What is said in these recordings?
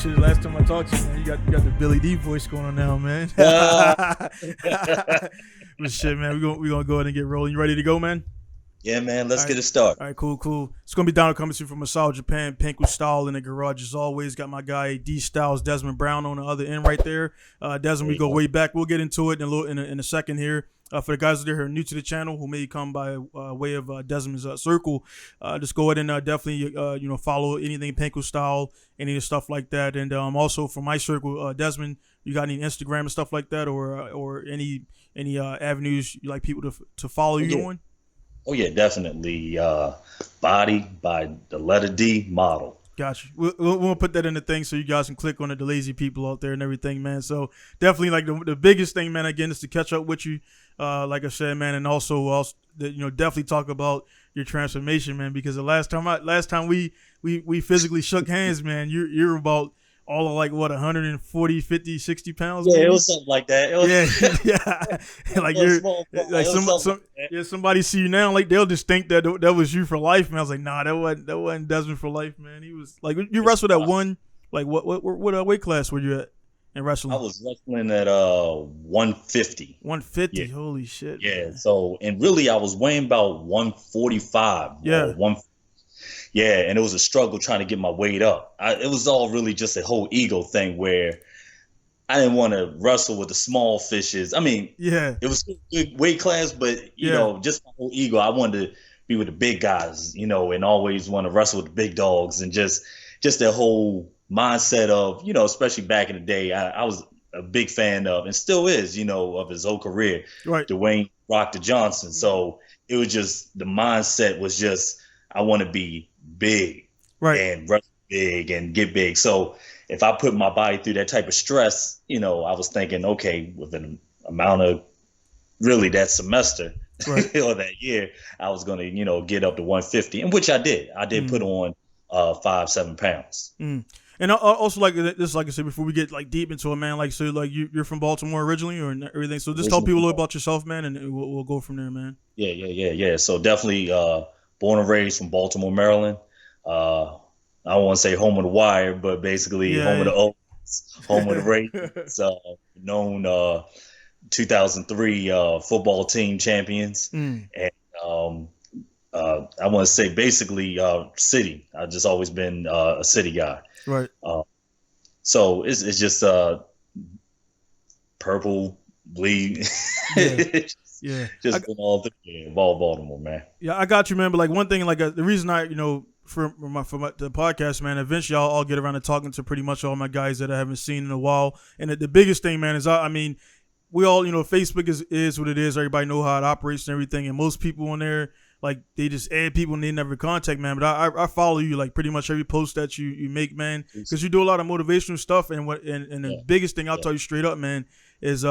shit. Last time I talked to you, man, you got the Billy D voice going on now, man. But shit, man, we gonna go ahead and get rolling. You ready to go, man? Yeah, man. Let's get it All started. right, cool. It's gonna be down coming to you from Masao, Japan. Pinku Style in the garage as always. Got my guy D Styles, Desmond Brown on the other end right there. Desmond, we go way back. We'll get into it in a second here. For the guys that are new to the channel who may come by way of Desmond's circle, just go ahead and definitely follow anything Pinku Style, any of the stuff like that. And also for my circle, Desmond, you got any Instagram and stuff like that, or any avenues you like people to follow you on? Oh yeah, definitely. Body by the letter D model. Gotcha. We'll put that in the thing so you guys can click on it, the lazy people out there and everything, man. So definitely, like the biggest thing, man, again, is to catch up with you, like I said, man, and also definitely talk about your transformation, man, because the last time we physically shook hands, man, you're about all of like what 140, 50, 60 pounds. Yeah, maybe? it was something like that. It was, yeah. Like you're somebody see you now, like they'll just think that was you for life, man. I was like, nah, that wasn't Desmond for life, man. He was like, you wrestled at one, like what weight class were you at in wrestling? I was wrestling at 150. 150. Yeah. Holy shit. Yeah. Man. So and really, I was weighing about 145. Yeah. Yeah, and it was a struggle trying to get my weight up. It was all really just a whole ego thing where I didn't want to wrestle with the small fishes. I mean, yeah, it was a good weight class, but you know, just my whole ego. I wanted to be with the big guys, and always want to wrestle with the big dogs, and just that whole mindset of, especially back in the day, I was a big fan of, and still is, of his whole career, right. Dwayne Rock the Johnson. So it was just the mindset was just I want to be big, right, and wrestle big and get big. So if I put my body through that type of stress, I was thinking, okay, with an amount of really that semester right. or that year, I was going to, get up to 150, and which I did. I did put on 5-7 pounds. And also, like this, like I said before, we get like deep into it, man. Like, so, like you're from Baltimore originally, or everything. So just tell people a little about yourself, man, and we'll go from there, man. Yeah. So definitely born and raised from Baltimore, Maryland. I don't want to say home of the Wire, but basically home of the Oaks, home of the Ravens. Known 2003 football team champions, and I want to say basically city. I've just always been a city guy. Right. So it's just purple bleed. Yeah. Just been all Baltimore, man. Yeah, I got you, man. But like one thing, like the reason I, for the podcast, man, eventually I'll get around to talking to pretty much all my guys that I haven't seen in a while. And the biggest thing, man, is I mean, we all, Facebook is what it is. Everybody know how it operates and everything. And most people on there, like they just add people and they never contact, man. But I follow you like pretty much every post that you make, man, because you do a lot of motivational stuff. And the biggest thing I'll tell you straight up, man, is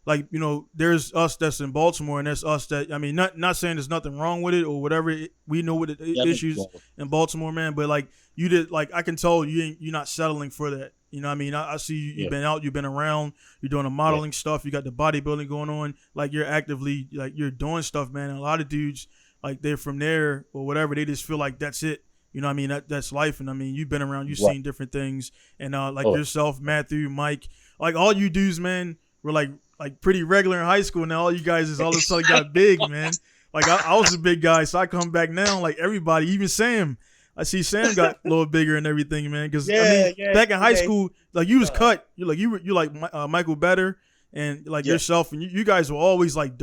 like, there's us that's in Baltimore, and there's us that, I mean, not saying there's nothing wrong with it or whatever. We know what the issues in Baltimore, man. But like you did, like I can tell you're not settling for that. You know what I mean? I see you've been out, you've been around, you're doing the modeling stuff, you got the bodybuilding going on. Like you're actively, like you're doing stuff, man. And a lot of dudes, like they're from there or whatever, they just feel like that's it. You know what I mean? That's life. And I mean, you've been around, you've seen different things. And like yourself, Matthew, Mike, like all you dudes, man, were like pretty regular in high school. Now all you guys is all of a sudden got big, man. Like I was a big guy, so I come back now, like everybody, even Sam. I see Sam got a little bigger and everything, man. Because back in high school, like you was cut. You're like Michael Better and like yourself, and you guys were always like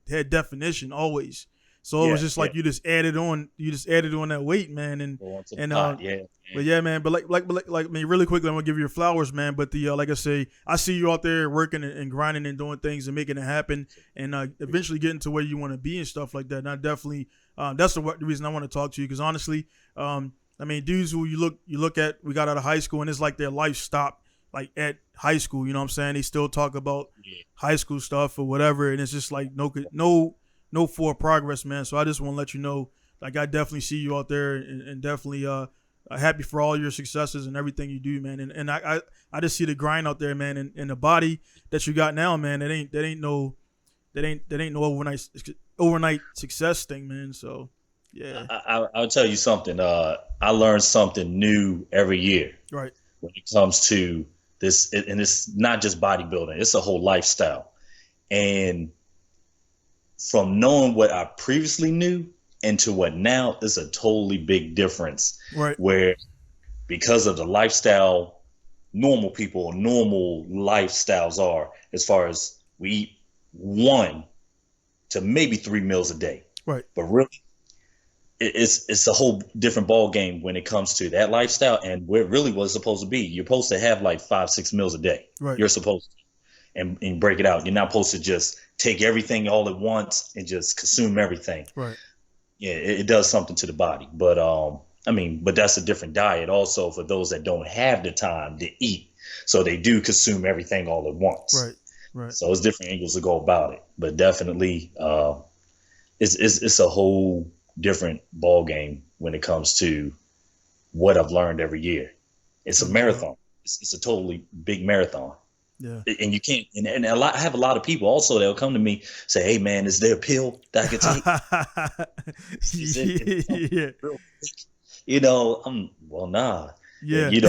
had definition always. So it was just like you just added on that weight, man, but yeah, man. But like I mean, really quickly, I'm gonna give you your flowers, man. But like I say, I see you out there working and grinding and doing things and making it happen, and eventually getting to where you want to be and stuff like that. And I definitely, that's the reason I want to talk to you, because honestly, I mean, dudes who you look at, we got out of high school and it's like their life stopped like at high school. You know what I'm saying? They still talk about high school stuff or whatever, and it's just like no forward progress, man. So I just want to let you know, like I definitely see you out there, and definitely happy for all your successes and everything you do, man. And I just see the grind out there, man, and the body that you got now, man. That ain't no overnight success thing, man. So yeah, I'll tell you something. I learn something new every year. Right. when it comes to this, and it's not just bodybuilding; it's a whole lifestyle. And from knowing what I previously knew into what now is a totally big difference. Right. Where because of the lifestyle, normal people or normal lifestyles are, as far as we eat 1 to maybe 3 meals a day. Right. But really, it's a whole different ball game when it comes to that lifestyle and where it really was supposed to be. You're supposed to have like 5-6 meals a day. Right. You're supposed to. And break it out. You're not supposed to just take everything all at once and just consume everything. Right. Yeah, it does something to the body. But but that's a different diet also for those that don't have the time to eat. So they do consume everything all at once. Right. Right. So it's different angles to go about it. But definitely it's a whole different ball game when it comes to what I've learned every year. It's a marathon. It's a totally big marathon. Yeah. And you can't, and I have a lot of people also that'll come to me say, "Hey man, is there a pill that I can take?" Yeah. You know, well, nah. Yeah. And, you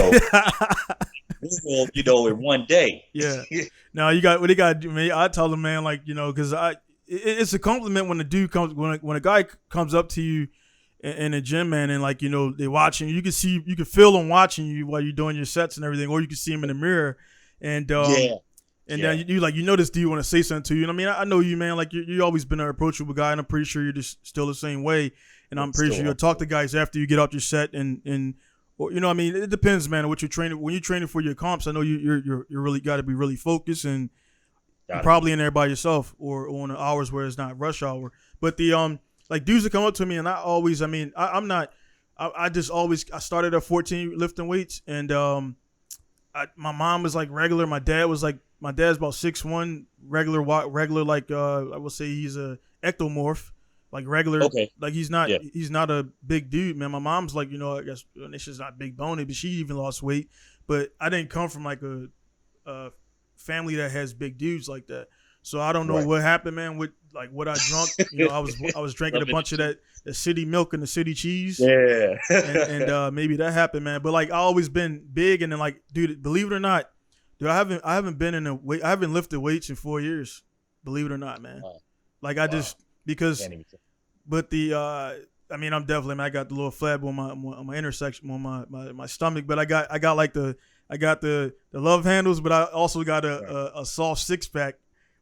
know, in one day. Yeah. Now you got what they got to do, man. I tell them, man, like, because it's a compliment when a dude comes, when a guy comes up to you in the gym, man, and like, they're watching you. You can feel them watching you while you're doing your sets and everything, or you can see them in the mirror. And then you this dude want to say something to you. And I mean, I know you, man. Like you always been an approachable guy, and I'm pretty sure you're just still the same way. And I'm pretty sure you'll talk to guys after you get out your set, and or, I mean, it depends, man. What you're training when you're training for your comps. I know you're really got to be really focused, and you're probably in there by yourself or on the hours where it's not rush hour. But the like dudes that come up to me, and I started at 14 lifting weights, and my mom was like regular. My dad's about 6'1", regular like I will say he's a ectomorph, like regular. Okay. Like he's not a big dude, man. My mom's like, I guess it's just not big boned, but she even lost weight. But I didn't come from like a family that has big dudes like that. So I don't know what happened, man, with like what I drunk. I was drinking a bunch of that the city milk and the city cheese. Yeah. and maybe that happened, man. But like I always been big, and then like, dude, believe it or not, dude, I haven't been in a weight. I haven't lifted weights in 4 years. Believe it or not, man. Like I just because, but the I'm definitely, man, I got the little flab on my intersection on my stomach, but I got like the love handles, but I also got a soft 6-pack,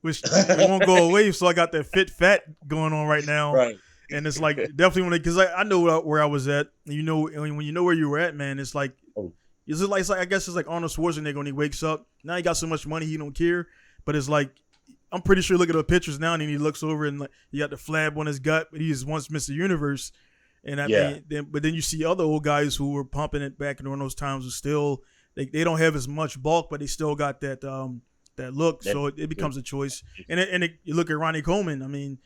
which it won't go away. So I got that fit fat going on right now. Right. And it's like definitely because I know where I was at. And when you know where you were at, man, it's like it's like I guess it's like Arnold Schwarzenegger when he wakes up. Now he got so much money he don't care. But it's like I'm pretty sure look at the pictures now, and then he looks over and like he got the flab on his gut, but he is once Mr. Universe. And but then you see other old guys who were pumping it back during those times who still they don't have as much bulk, but they still got that look. So it becomes a choice. And you look at Ronnie Coleman. I mean.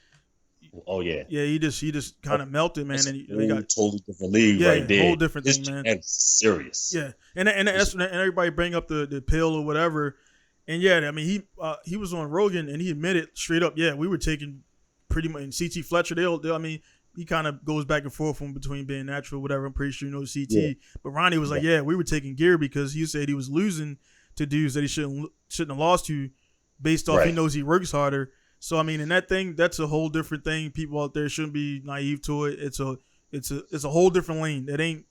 Oh yeah. Yeah, he just kind of melted, man. And he got totally different league right there. Whole different thing, man. And serious. Yeah, and everybody bring up the pill or whatever, and yeah, I mean he was on Rogan and he admitted straight up, yeah, we were taking pretty much. And CT Fletcher, I mean, he kind of goes back and forth from between being natural, whatever. I'm pretty sure you know CT, but Ronnie was like, yeah, we were taking gear because he said he was losing to dudes that he shouldn't have lost to, based off he knows he works harder. So I mean, in that thing, that's a whole different thing. People out there shouldn't be naive to it. It's a whole different lane. That ain't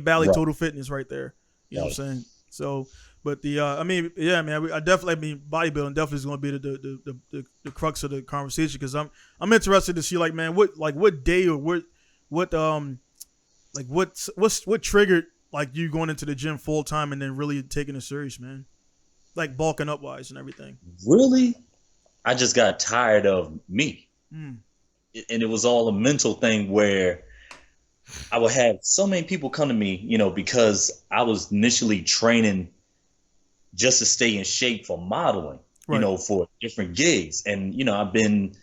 Bally Total Fitness right there. You know what I'm saying? So, but man, bodybuilding definitely is going to be the crux of the conversation, because I'm interested to see like, man, what day or what triggered like you going into the gym full time and then really taking it serious, man, like bulking up wise and everything. Really? I just got tired of me. And it was all a mental thing where I would have so many people come to me, because I was initially training just to stay in shape for modeling, for different gigs. And, I've been,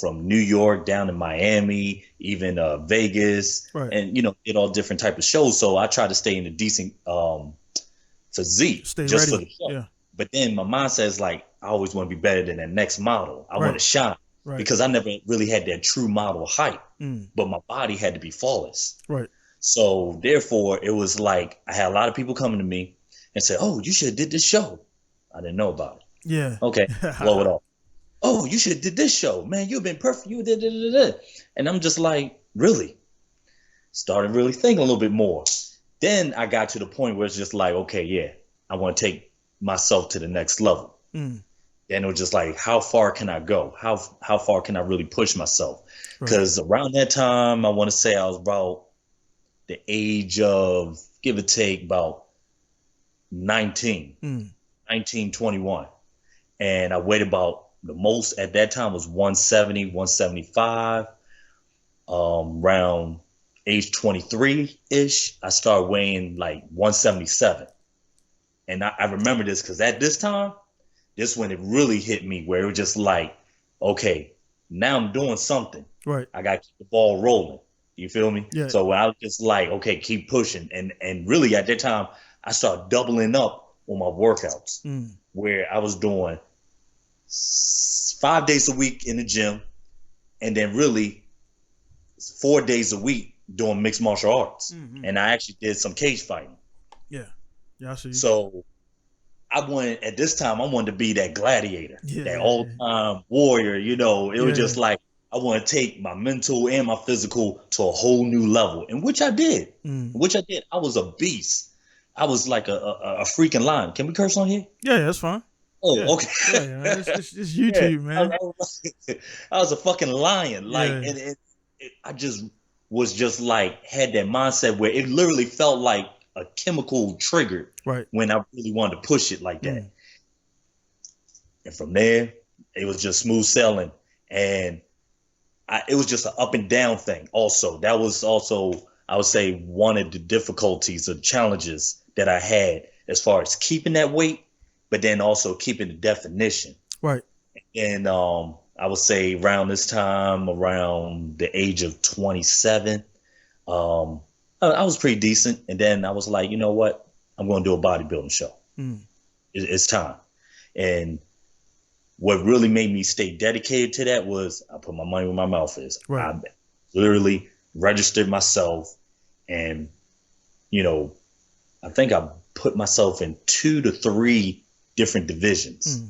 from New York down to Miami, even Vegas, and, did all different type of shows. So I try to stay in a decent physique for the show. Yeah. But then my mindset is like, I always want to be better than that next model. I want to shine because I never really had that true model height, but my body had to be flawless. Right. So therefore, it was like I had a lot of people coming to me, and say, "Oh, you should have did this show." I didn't know about it. Yeah. Okay, blow it off. "Oh, you should have did this show, man. You've been perfect. You did. And I'm just like, really? Started really thinking a little bit more. Then I got to the point where it's just like, okay, yeah, I want to take myself to the next level. And it was just like, how far can I go? How far can I really push myself? Because around that time, I want to say I was about the age of, give or take, about 19, 21. And I weighed about, the most at that time was 170, 175. Around age 23-ish, I started weighing like 177. And I remember this because at this time, this when it really hit me, where it was just like, okay, now I'm doing something. Right. I got to keep the ball rolling. You feel me? Yeah. So I was just like, okay, keep pushing. And really at that time, I started doubling up on my workouts, where I was doing 5 days a week in the gym, and then really 4 days a week doing mixed martial arts. And I actually did some cage fighting. Yeah, I see. So at this time, I wanted to be that gladiator, that all-time warrior. It was just like, I want to take my mental and my physical to a whole new level, and which I did. I was a beast. I was like a freaking lion. Can we curse on here? Yeah, that's fine. Oh, okay. Yeah, it's YouTube, man. I was a fucking lion. And I just was just like, had that mindset where it literally felt like a chemical triggered when I really wanted to push it like that. And from there, it was just smooth sailing. And it was just an up and down thing. Also, that was also, I would say, one of the difficulties or challenges that I had as far as keeping that weight, but then also keeping the definition. Right. And I would say around this time, around the age of 27, I was pretty decent. And then I was like, you know what? I'm going to do a bodybuilding show. It's time. And what really made me stay dedicated to that was I put my money where my mouth is. Right. I literally registered myself, and, I think I put myself in 2 to 3 different divisions.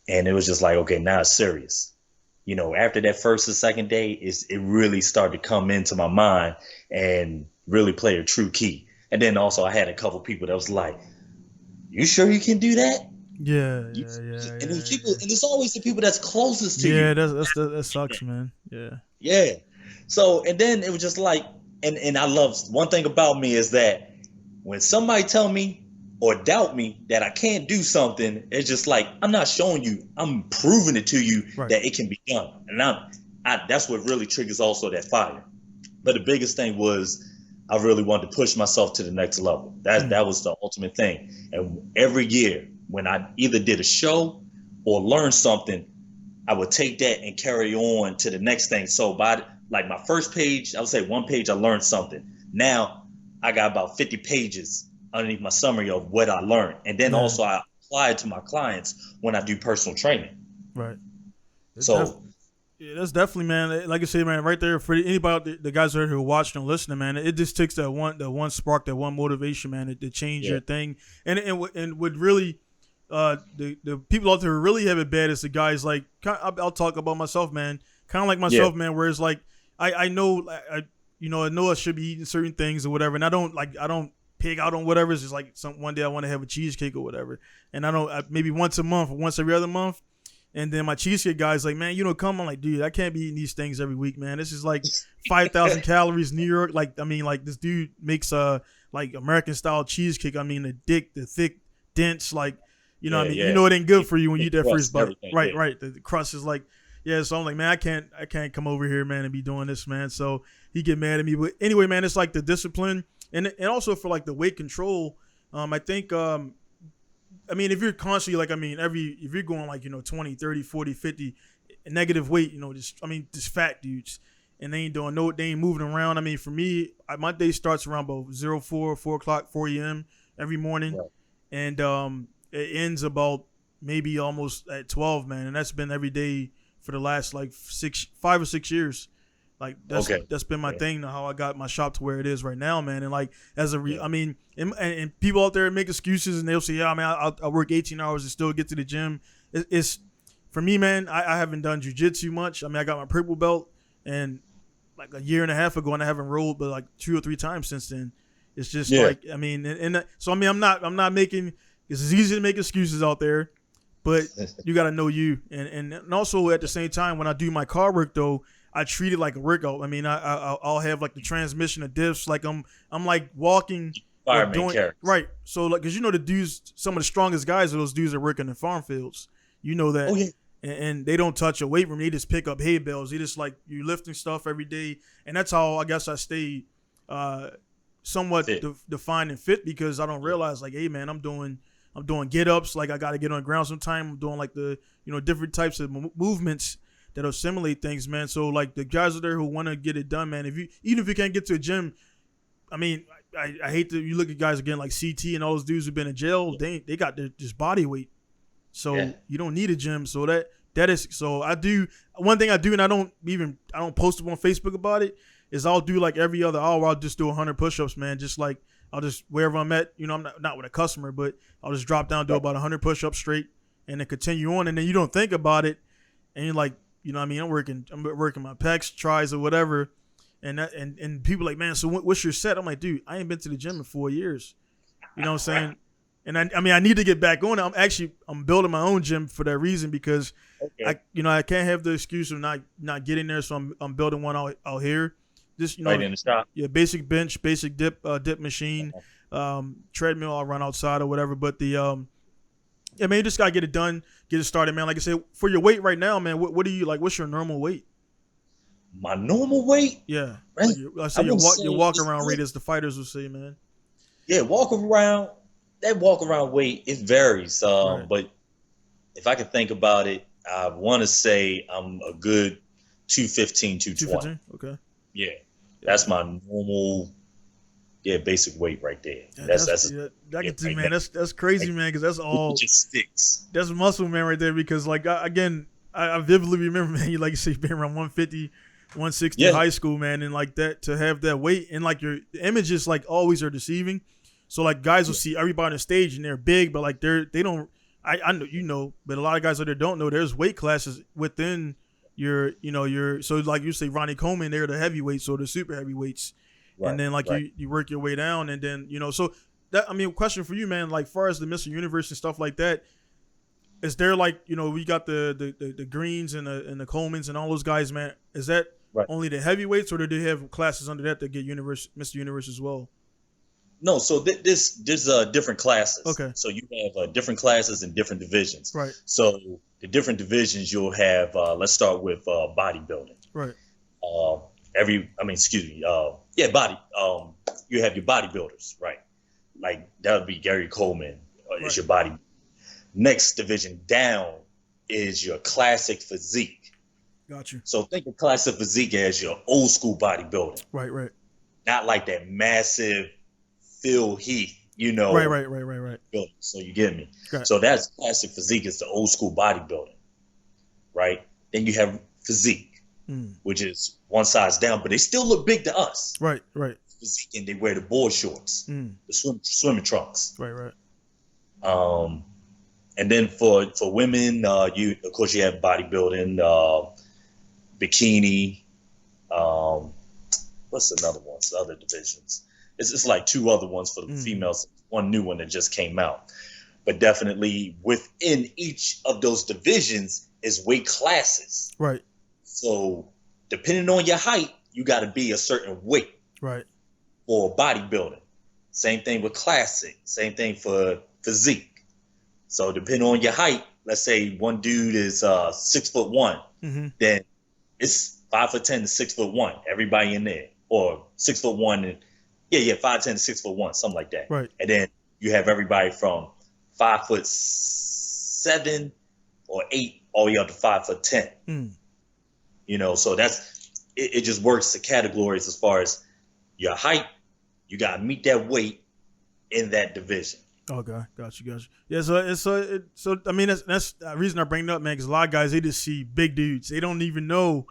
And it was just like, okay, now it's serious. After that first or second day, it really started to come into my mind and really play a true key. And then also I had a couple people that was like, you sure you can do that? Yeah. And it's always the people that's closest to you. Yeah, that sucks, man. Yeah. Yeah. So, and then it was just like, and I love, one thing about me is that when somebody tell me or doubt me that I can't do something, it's just like, I'm not showing you, I'm proving it to you that it can be done. And that's what really triggers also that fire. But the biggest thing was I really wanted to push myself to the next level. That was the ultimate thing. And every year when I either did a show or learned something, I would take that and carry on to the next thing. So by like my first page, I would say one page I learned something. Now I got about 50 pages underneath my summary of what I learned. And then also I apply it to my clients when I do personal training. Right. That's definitely, man. Like I said, man, right there for anybody, the guys out here who are watching and listening, man, it just takes that one spark, that one motivation, man, to change your thing. And would really, the people out there who really have it bad is the guys like, I'll talk about myself, man, kind of like myself, man, where it's like, I know, I know I should be eating certain things or whatever, and I don't pig out on whatever. It's just like one day I want to have a cheesecake or whatever, and I don't, maybe once a month or once every other month. And then my cheesecake guy's like, man, come. I'm like, dude, I can't be eating these things every week, man. This is like 5,000 calories, New York. Like, I mean, like this dude makes like American style cheesecake. I mean, the thick, dense, like, it ain't good for you when you eat that first bite. Right. The crust is like, so I'm like, man, I can't come over here, man, and be doing this, man. So he get mad at me. But anyway, man, it's like the discipline and also for like the weight control. I think, I mean, if you're constantly like, if you're going like, 20, 30, 40, 50 negative weight, just fat dudes, and they ain't doing they ain't moving around. I mean, for me, my day starts around about 4 o'clock, 4 a.m. every morning. Right. And it ends about maybe almost at 12, man. And that's been every day for the last like 5 or 6 years. Like that's been my thing, how I got my shop to where it is right now, man. And like I mean, and people out there make excuses and they'll say, yeah, I mean, I work 18 hours and still get to the gym. It's for me, man. I haven't done jiu-jitsu much. I mean, I got my purple belt and like a year and a half ago, and I haven't rolled but like 2 or 3 times since then. It's just like, I mean, so I mean, I'm not making. It's easy to make excuses out there, but you got to know you. And also at the same time, when I do my car work though, I treat it like a workout. I mean, I'll have like the transmission of diffs, like I'm like walking, right. So like, cause you know the dudes, some of the strongest guys are those dudes that work in the farm fields. You know that. Oh, yeah. And they don't touch a weight room. They just pick up hay bales. They just like you lifting stuff every day, and that's how I guess I stay somewhat defined and fit, because I don't realize like, hey man, I'm doing get ups. Like I got to get on the ground sometime. I'm doing like the different types of movements that'll simulate things, man. So like the guys out there who want to get it done, man. Even if you can't get to a gym, I mean, I hate to you look at guys again like CT and all those dudes who've been in jail. They got their just body weight. So you don't need a gym. So that is so I do one thing I do, and I don't post up on Facebook about it, is I'll do like every other hour I'll just do 100 push-ups, man. Just like I'll just wherever I'm at, I'm not with a customer, but I'll just drop down, do about 100 push-ups straight, and then continue on. And then you don't think about it, and you're like, I mean, I'm working my pecs, tries, or whatever, and people like, man, so what's your set? I'm like, dude, I ain't been to the gym in 4 years. You know what I'm saying? And I mean, I need to get back on it. I'm building my own gym for that reason, because I can't have the excuse of not getting there. So I'm building one out here. Just right in the shop. Yeah, basic bench, basic dip machine, treadmill. I'll run outside or whatever. But man, you just gotta get it done, get it started, man. Like I said, for your weight right now, man, what do you like? What's your normal weight? My normal weight? Yeah, like your walk around rate, as the fighters will say, man. Yeah, walk around weight, it varies. Right. But if I could think about it, I want to say I'm a good 215, 220. Okay. Yeah, that's my normal, basic weight right there. Man, that's crazy, man, because that's all just sticks. That's muscle, man, right there. Because like I vividly remember, man, you say being around 150, 160 in high school, man, and like that, to have that weight, and like the images like always are deceiving. So like guys will see everybody on the stage and they're big, but like they don't. I know but a lot of guys out there don't know there's weight classes within your so like you say Ronnie Coleman, they're the heavyweights or the super heavyweights, right, and then like you work your way down, and then so that, I mean, question for you, man, like far as the Mr. Universe and stuff like that, is there like we got the Greens and the Colemans and all those guys, man, is that only the heavyweights, or do they have classes under that get Mr. Universe as well? No, so there's different classes. Okay. So you have different classes in different divisions. Right. So the different divisions you'll have. Let's start with bodybuilding. Right. Body. You have your bodybuilders, right? Like that would be Gary Coleman. Is your body. Next division down is your classic physique. Got you. So think of classic physique as your old school bodybuilding. Right. Not like that massive Phil Heath, Right. So you get me. Okay. So that's classic physique. It's the old school bodybuilding, right? Then you have physique, which is one size down, but they still look big to us. Right. Physique, and they wear the board shorts, the swimming trunks. Right. And then for women, you have bodybuilding, bikini. What's another one? It's other divisions. It's like 2 other ones for the females, one new one that just came out. But definitely within each of those divisions is weight classes. Right. So depending on your height, you got to be a certain weight. Right. For bodybuilding. Same thing with classic. Same thing for physique. So depending on your height, let's say one dude is 6'1", then it's 5'10" to 6'1", everybody in there, or 6'1" and 5'10" to 6'1", something like that. Right. And then you have everybody from 5'7" or 8 all the way up to 5'10". So that's it. Just works the categories as far as your height. You gotta meet that weight in that division. Okay, got you. Yeah, so I mean that's the reason I bring it up, man. Because a lot of guys, they just see big dudes. They don't even know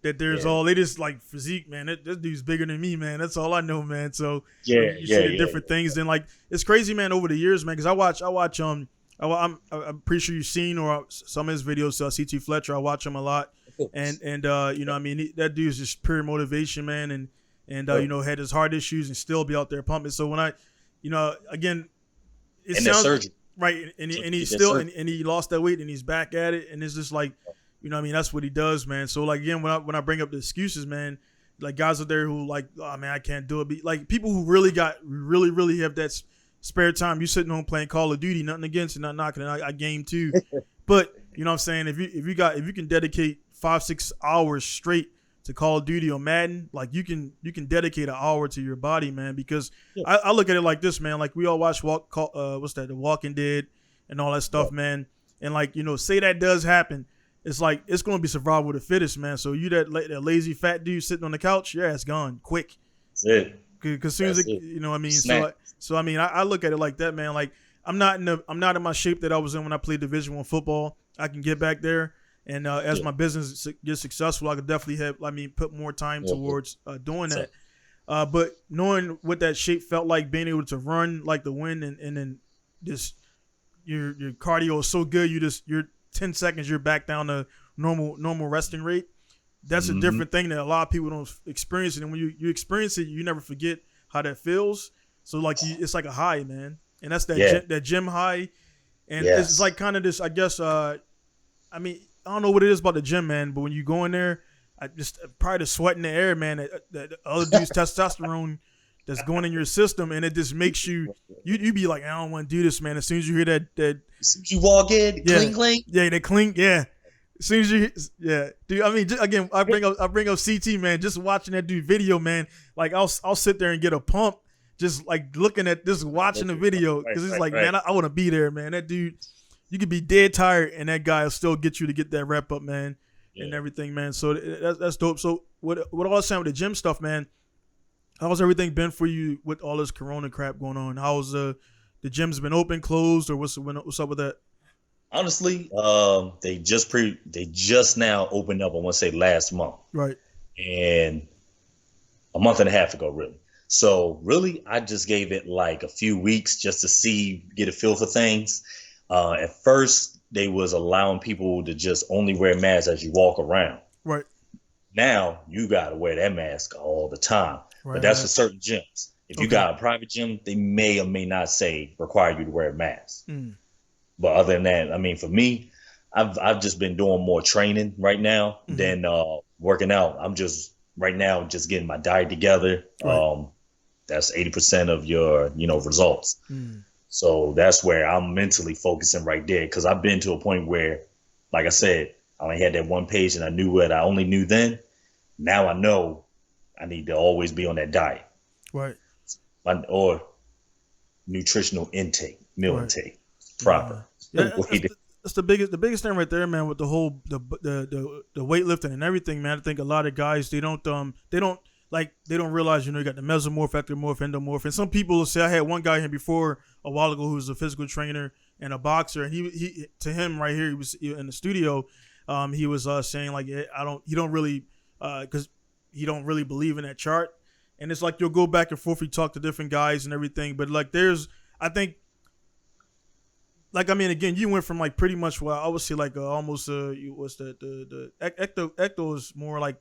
that there's all they just like physique, man. This dude's bigger than me, man. That's all I know, man. So you see the different things. Then like it's crazy, man. Over the years, man, because I watch I'm pretty sure you've seen or some of his videos. CT Fletcher, I watch him a lot, and you know, I mean, that dude's just pure motivation, man, and you know, had his heart issues and still be out there pumping. So when I, you know, again, it and sounds surgery. right, and he's still and he lost that weight and he's back at it, and it's just like, you know, what I mean, that's what he does, man. So like again, when I bring up the excuses, man, like guys out there who like, oh man, I can't do it, like people who really have that spare time. You sitting home playing Call of Duty, nothing against it, not knocking it. I game too, but you know what I'm saying, if you can dedicate 5-6 hours straight to Call of Duty or Madden, like you can dedicate an hour to your body, man. Because I look at it like this, man. Like we all watch The Walking Dead and all that stuff, man. And like, you know, say that does happen, it's like it's gonna be survival of the fittest, man. So you that lazy fat dude sitting on the couch, yeah, it's gone quick. That's it. Because soon as it, you know what I mean. So I mean, I look at it like that, man. Like I'm not in my shape that I was in when I played Division I football. I can get back there, and as my business gets successful, I could definitely put more time towards doing that. But knowing what that shape felt like, being able to run like the wind, and then just your cardio is so good, you're 10 seconds, you're back down to normal resting rate. That's a different thing that a lot of people don't experience it. And when you experience it, you never forget how that feels. So like it's like a high, man. And that's that gym high. And it's like kind of this, I guess, I mean, I don't know what it is about the gym, man, but when you go in there, I just probably the sweat in the air, man, that other dude's testosterone that's going in your system, and it just makes you be like, I don't want to do this, man. As soon as you hear that as soon as you walk in, clink, clink. Yeah, they clink, yeah. As soon as you, dude. I mean, again, I bring up CT, man. Just watching that dude video, man. Like I'll sit there and get a pump, just like looking at this, watching the video, because it's like, man, I want to be there, man. That dude, you could be dead tired, and that guy will still get you to get that rep up, man, and everything, man. So that's dope. So what all I'm saying with the gym stuff, man? How's everything been for you with all this Corona crap going on? How's the gym's been open, closed, or what's up with that? Honestly, they just now opened up. I want to say last month, right? And a month and a half ago, really. So really, I just gave it like a few weeks just to get a feel for things. At first, they was allowing people to just only wear masks as you walk around. Right. Now you gotta wear that mask all the time. Right. But that's for certain gyms. If you got a private gym, they may or may not require you to wear a mask. But other than that, I mean, for me, I've just been doing more training right now than working out. I'm just right now just getting my diet together. Right. That's 80% of your results. So that's where I'm mentally focusing right there, because I've been to a point where, like I said, I only had that one page and I knew what I only knew then. Now I know I need to always be on that diet, right? Or nutritional intake, meal intake, proper. That's the biggest thing right there, man. With the whole the weightlifting and everything, man. I think a lot of guys they don't realize, you got the mesomorph, ectomorph, endomorph, and some people will say, I had one guy here before a while ago who was a physical trainer and a boxer, and he to him right here, he was in the studio, he was saying like, he don't really because he don't really believe in that chart, and it's like you'll go back and forth, you talk to different guys and everything, but like I think. Like, I mean, again, you went from like pretty much what I would say like almost what's the ecto is more like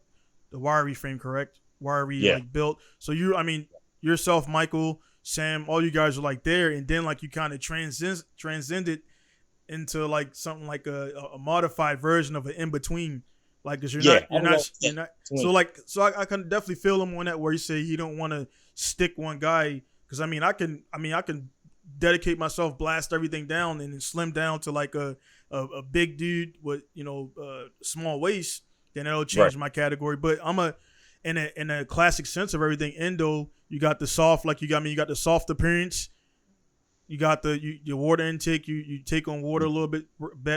the wiry frame, correct? Wiry like built. So yourself, Michael, Sam, all you guys are like there, and then like you kind of transcended into like something like a modified version of an in between. Like, cause you're not. So I can definitely feel him on that where you say he don't want to stick one guy, because I can dedicate myself, blast everything down, and then slim down to like a big dude with small waist, then it'll change my category. But I'm in a classic sense of everything. Endo, you got the soft, like you got the soft appearance, you got your water intake, you take on water a little bit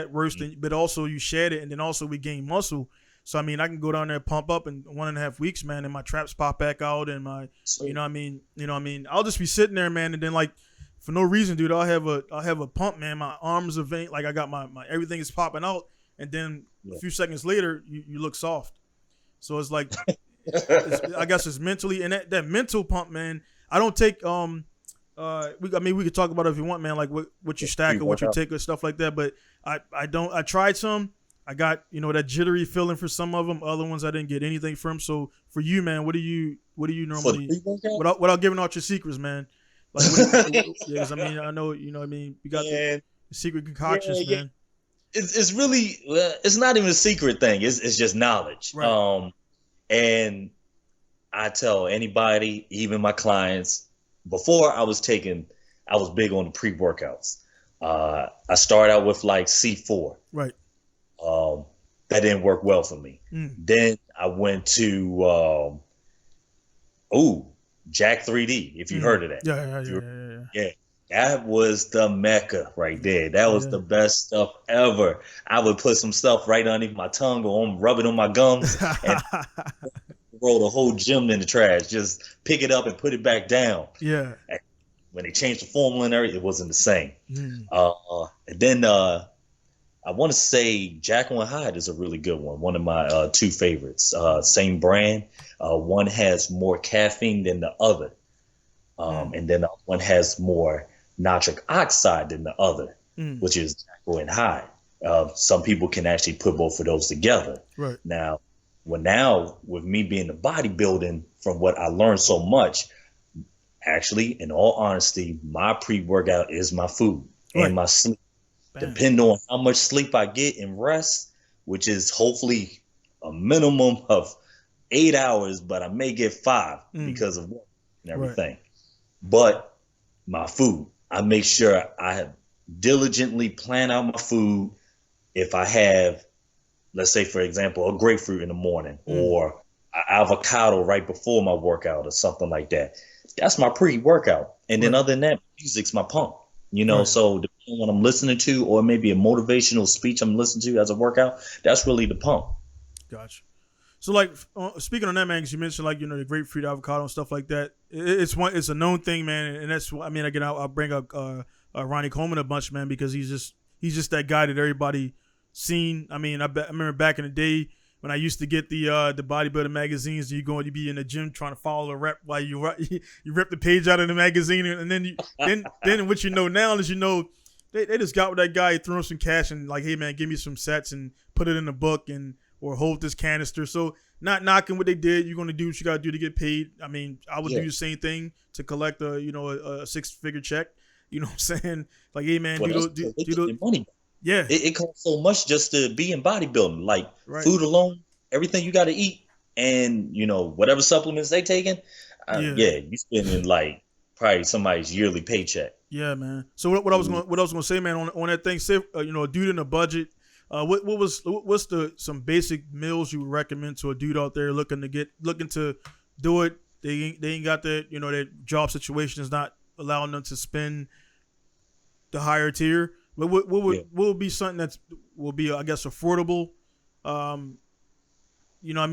worse than, but also you shed it, and then also we gain muscle. So I can go down there, pump up in 1.5 weeks, man, and my traps pop back out, and my I'll just be sitting there, man, and then like, for no reason, dude, I'll have a pump, man. My arms are vein, like I got my everything is popping out, and then a few seconds later, you look soft. So it's like, I guess it's mentally, and that mental pump, man. I don't take we could talk about it if you want, man, like what you stack or what you take or stuff like that. But I don't. I tried some. I got that jittery feeling for some of them. Other ones I didn't get anything from. So for you, man, what do you normally without giving out your secrets, man? Like, because I mean, I know you got the secret concoctions, man. It's really it's not even a secret thing. It's just knowledge. Right. And I tell anybody, even my clients, before I was big on the pre-workouts. I started out with like C4. Right. That didn't work well for me. Then I went to Jack 3D, if you heard of that. Yeah. That was the mecca right there. That was the best stuff ever. I would put some stuff right underneath my tongue or rub it on my gums and roll the whole gym in the trash. Just pick it up and put it back down. Yeah. And when they changed the formula and everything, it wasn't the same. And then I want to say Jekyll and Hyde is a really good one. One of my two favorites. Same brand. One has more caffeine than the other. And then one has more nitric oxide than the other, which is Jekyll and Hyde. Some people can actually put both of those together. Right. Now with me being the bodybuilding, from what I learned so much, actually, in all honesty, my pre-workout is my food and my sleep. Bam. Depending on how much sleep I get and rest, which is hopefully a minimum of 8 hours, but I may get 5 because of work and everything. Right. But my food, I make sure I diligently plan out my food. If I have, let's say, for example, a grapefruit in the morning or an avocado right before my workout or something like that, that's my pre-workout. And then other than that, music's my pump. So depending on what I'm listening to, or maybe a motivational speech I'm listening to as a workout, that's really the pump. Gotcha. So, like, speaking on that, man, because you mentioned, like, the grapefruit, avocado, and stuff like that. It's a known thing, man, and that's, I mean, again, I'll bring up Ronnie Coleman a bunch, man, because he's just that guy that everybody seen. I mean, I remember back in the day when I used to get the bodybuilder magazines. You be in the gym trying to follow the rep while you rip the page out of the magazine, and then then what you know now is they just got with that guy, threw him some cash and like, hey man, give me some sets and put it in the book or hold this canister. So not knocking what they did. You're gonna do what you gotta do to get paid. I mean, I would do the same thing to collect a 6-figure check. You know what I'm saying? Like, hey man, do money. Yeah, it costs so much just to be in bodybuilding. Like food alone, everything you got to eat, and whatever supplements they taking. You spending like probably somebody's yearly paycheck. Yeah, man. So what I was gonna say, man, on that thing, say a dude in a budget. What's some basic meals you would recommend to a dude out there looking to do it? They ain't got that their job situation is not allowing them to spend the higher tier. But what would be something that will be, I guess, affordable? I mean,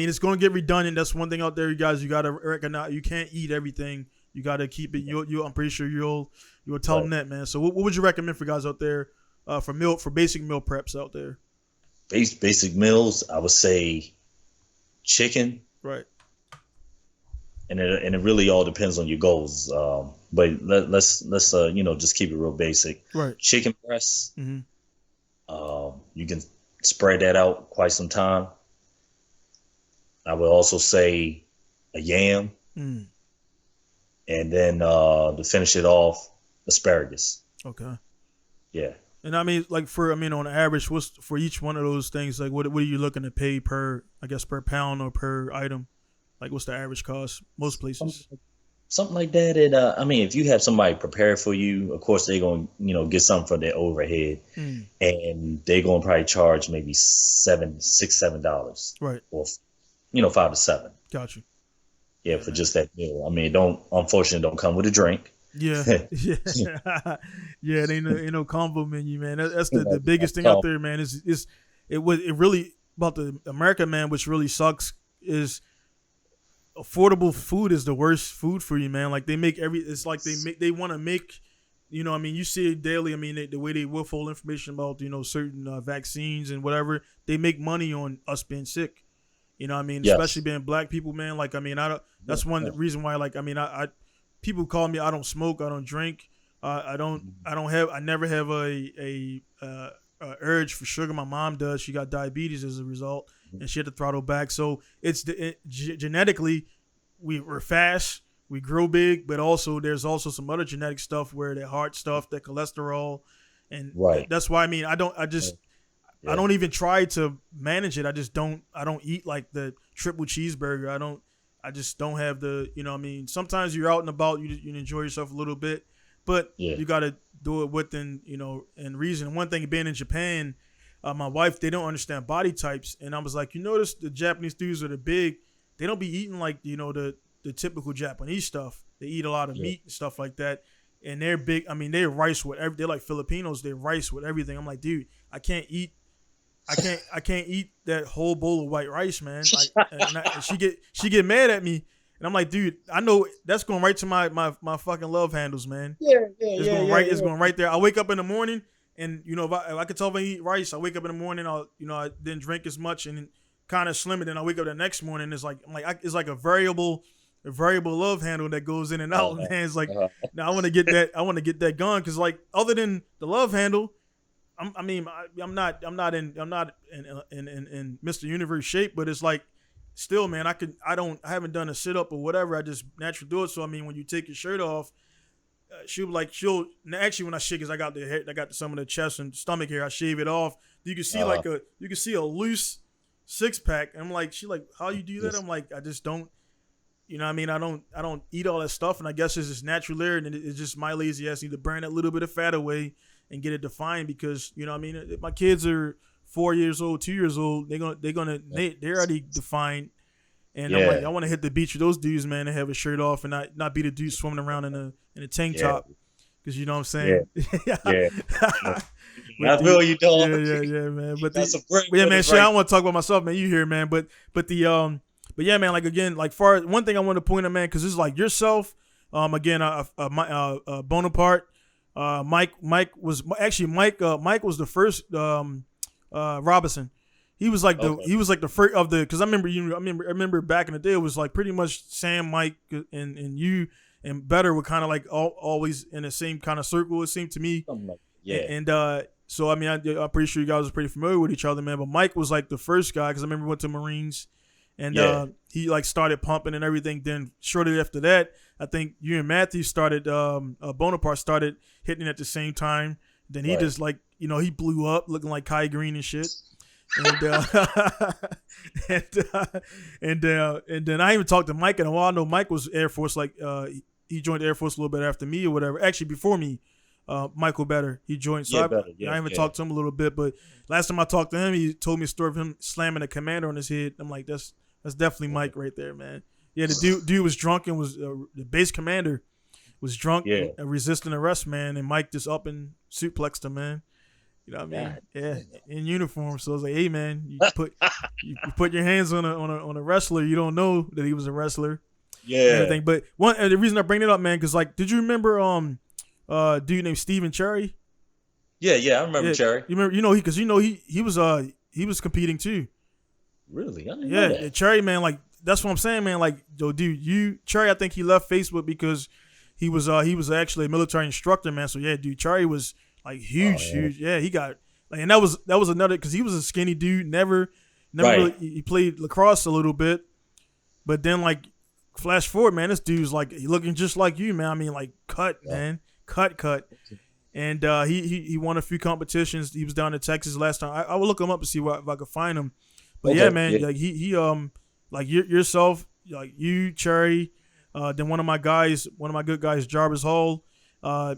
it's going to get redundant. That's one thing out there, you guys. You got to recognize you can't eat everything. You got to keep it. I'm pretty sure you'll tell them that, man. So what would you recommend for guys out there for basic meal preps out there? Basic meals, I would say chicken. Right. And it really all depends on your goals. But let's just keep it real basic. Right. Chicken breasts. Mm-hmm. You can spread that out quite some time. I would also say a yam. And then to finish it off, asparagus. Okay. Yeah. And I mean, like on average, what's for each one of those things? Like, what are you looking to pay per pound or per item? Like, what's the average cost? Most places. Something like that. And I mean, if you have somebody prepared for you, of course they're going to get something for their overhead, and they're going to probably charge maybe $7, right? Or $5 to $7. Gotcha. Yeah, for just that meal. I mean, unfortunately don't come with a drink. Yeah, yeah. It ain't no combo menu, man. That's the biggest thing out there, man. It really about the America, man. Which really sucks is affordable food is the worst food for you, man. Like they make it's like they want to make, I mean, you see it daily. I mean, the way they withhold information about certain vaccines and whatever, they make money on us being sick. You know what I mean? Yes. Especially being black people, man. Like, I mean, I don't. That's one reason why. Like, I mean, I people call me. I don't smoke. I don't drink. I don't. I never have a urge for sugar. My mom does. She got diabetes as a result, and she had to throttle back. So it's genetically, we're fast. We grow big, but also there's also some other genetic stuff where the heart stuff, the cholesterol, and that's why. I mean, I don't even try to manage it. I don't eat like the triple cheeseburger. I just don't have the, you know what I mean? Sometimes you're out and about, you enjoy yourself a little bit, but you got to do it within, you know, and reason. One thing, being in Japan, my wife, they don't understand body types. And I was like, you notice the Japanese dudes that are big, they don't be eating like, you know, the typical Japanese stuff. They eat a lot of meat and stuff like that. And they're big. I mean, they're rice with they're like Filipinos. They're rice with everything. I'm like, dude, I can't eat that whole bowl of white rice, man. She get mad at me, and I'm like, dude, I know that's going right to my fucking love handles, man. It's going right there. I wake up in the morning, and you know, if I could tell if I eat rice, I wake up in the morning, I didn't drink as much and kind of slim it. Then I wake up the next morning, it's like it's like a variable love handle that goes in and out. Man, it's like now I want to get that gone because like other than the love handle. I'm not in Mr. Universe shape, but it's like still, man, I haven't done a sit up or whatever. I just naturally do it. So I mean, when you take your shirt off, she'll actually when I shake, cause I got some of the chest and stomach hair, I shave it off. You can see a loose 6-pack. I'm like, she like, how you do that? I'm like, I just don't. You know what I mean? I don't eat all that stuff, and I guess it's just natural there, and it's just my lazy ass need to burn that little bit of fat away and get it defined because, you know what I mean? If my kids are 4 years old, 2 years old, they're already defined. And I'm like, I want to hit the beach with those dudes, man, and have a shirt off and not be the dude swimming around in a tank top. Because you know what I'm saying? I feel you, dog. Yeah, man. But man, shit, I don't want to talk about myself, man. You here, man. But yeah, man, like again, like far as one thing I want to point out, man, because it's like yourself, again, Bonaparte. Mike was the first Robinson. He was like the first of the, because I remember back in the day it was like pretty much Sam, Mike, and you and Better were kind of like always in the same kind of circle, it seemed to me. So I mean I'm pretty sure you guys are pretty familiar with each other, man. But Mike was like the first guy because I remember we went to Marines. And he like started pumping and everything. Then shortly after that, I think you and Matthew started. Bonaparte started hitting at the same time. Then he just like he blew up, looking like Kai Green and shit. And then I even talked to Mike in a while. I know Mike was Air Force. Like he joined the Air Force a little bit after me or whatever. Actually, before me, Michael Better. He joined. So I even talked to him a little bit. But last time I talked to him, he told me a story of him slamming a commander on his head. I'm like, that's definitely Mike right there, man. Yeah, the dude was drunk and was the base commander was drunk and resisting arrest, man. And Mike just up and suplexed him, man. You know what I mean? Yeah, in uniform. So I was like, hey, man, you put your hands on a wrestler. You don't know that he was a wrestler. Yeah. And everything. But the reason I bring it up, man, because like, did you remember dude named Steven Cherry? Yeah, I remember Cherry. You remember? Because he was competing too. Really? I didn't know that. Cherry, man, like that's what I'm saying, man. Like, yo, dude, Cherry, I think he left Facebook because he was actually a military instructor, man. So yeah, dude, Cherry was like huge. Yeah, he got like, and that was another because he was a skinny dude. Never really, he played lacrosse a little bit, but then like flash forward, man, this dude's like looking just like you, man. I mean, like man, cut. And he won a few competitions. He was down in Texas last time. I will look him up to see if I could find him. But yeah, man, like he like yourself, like you, Cherry, then one of my good guys, Jarvis Hall,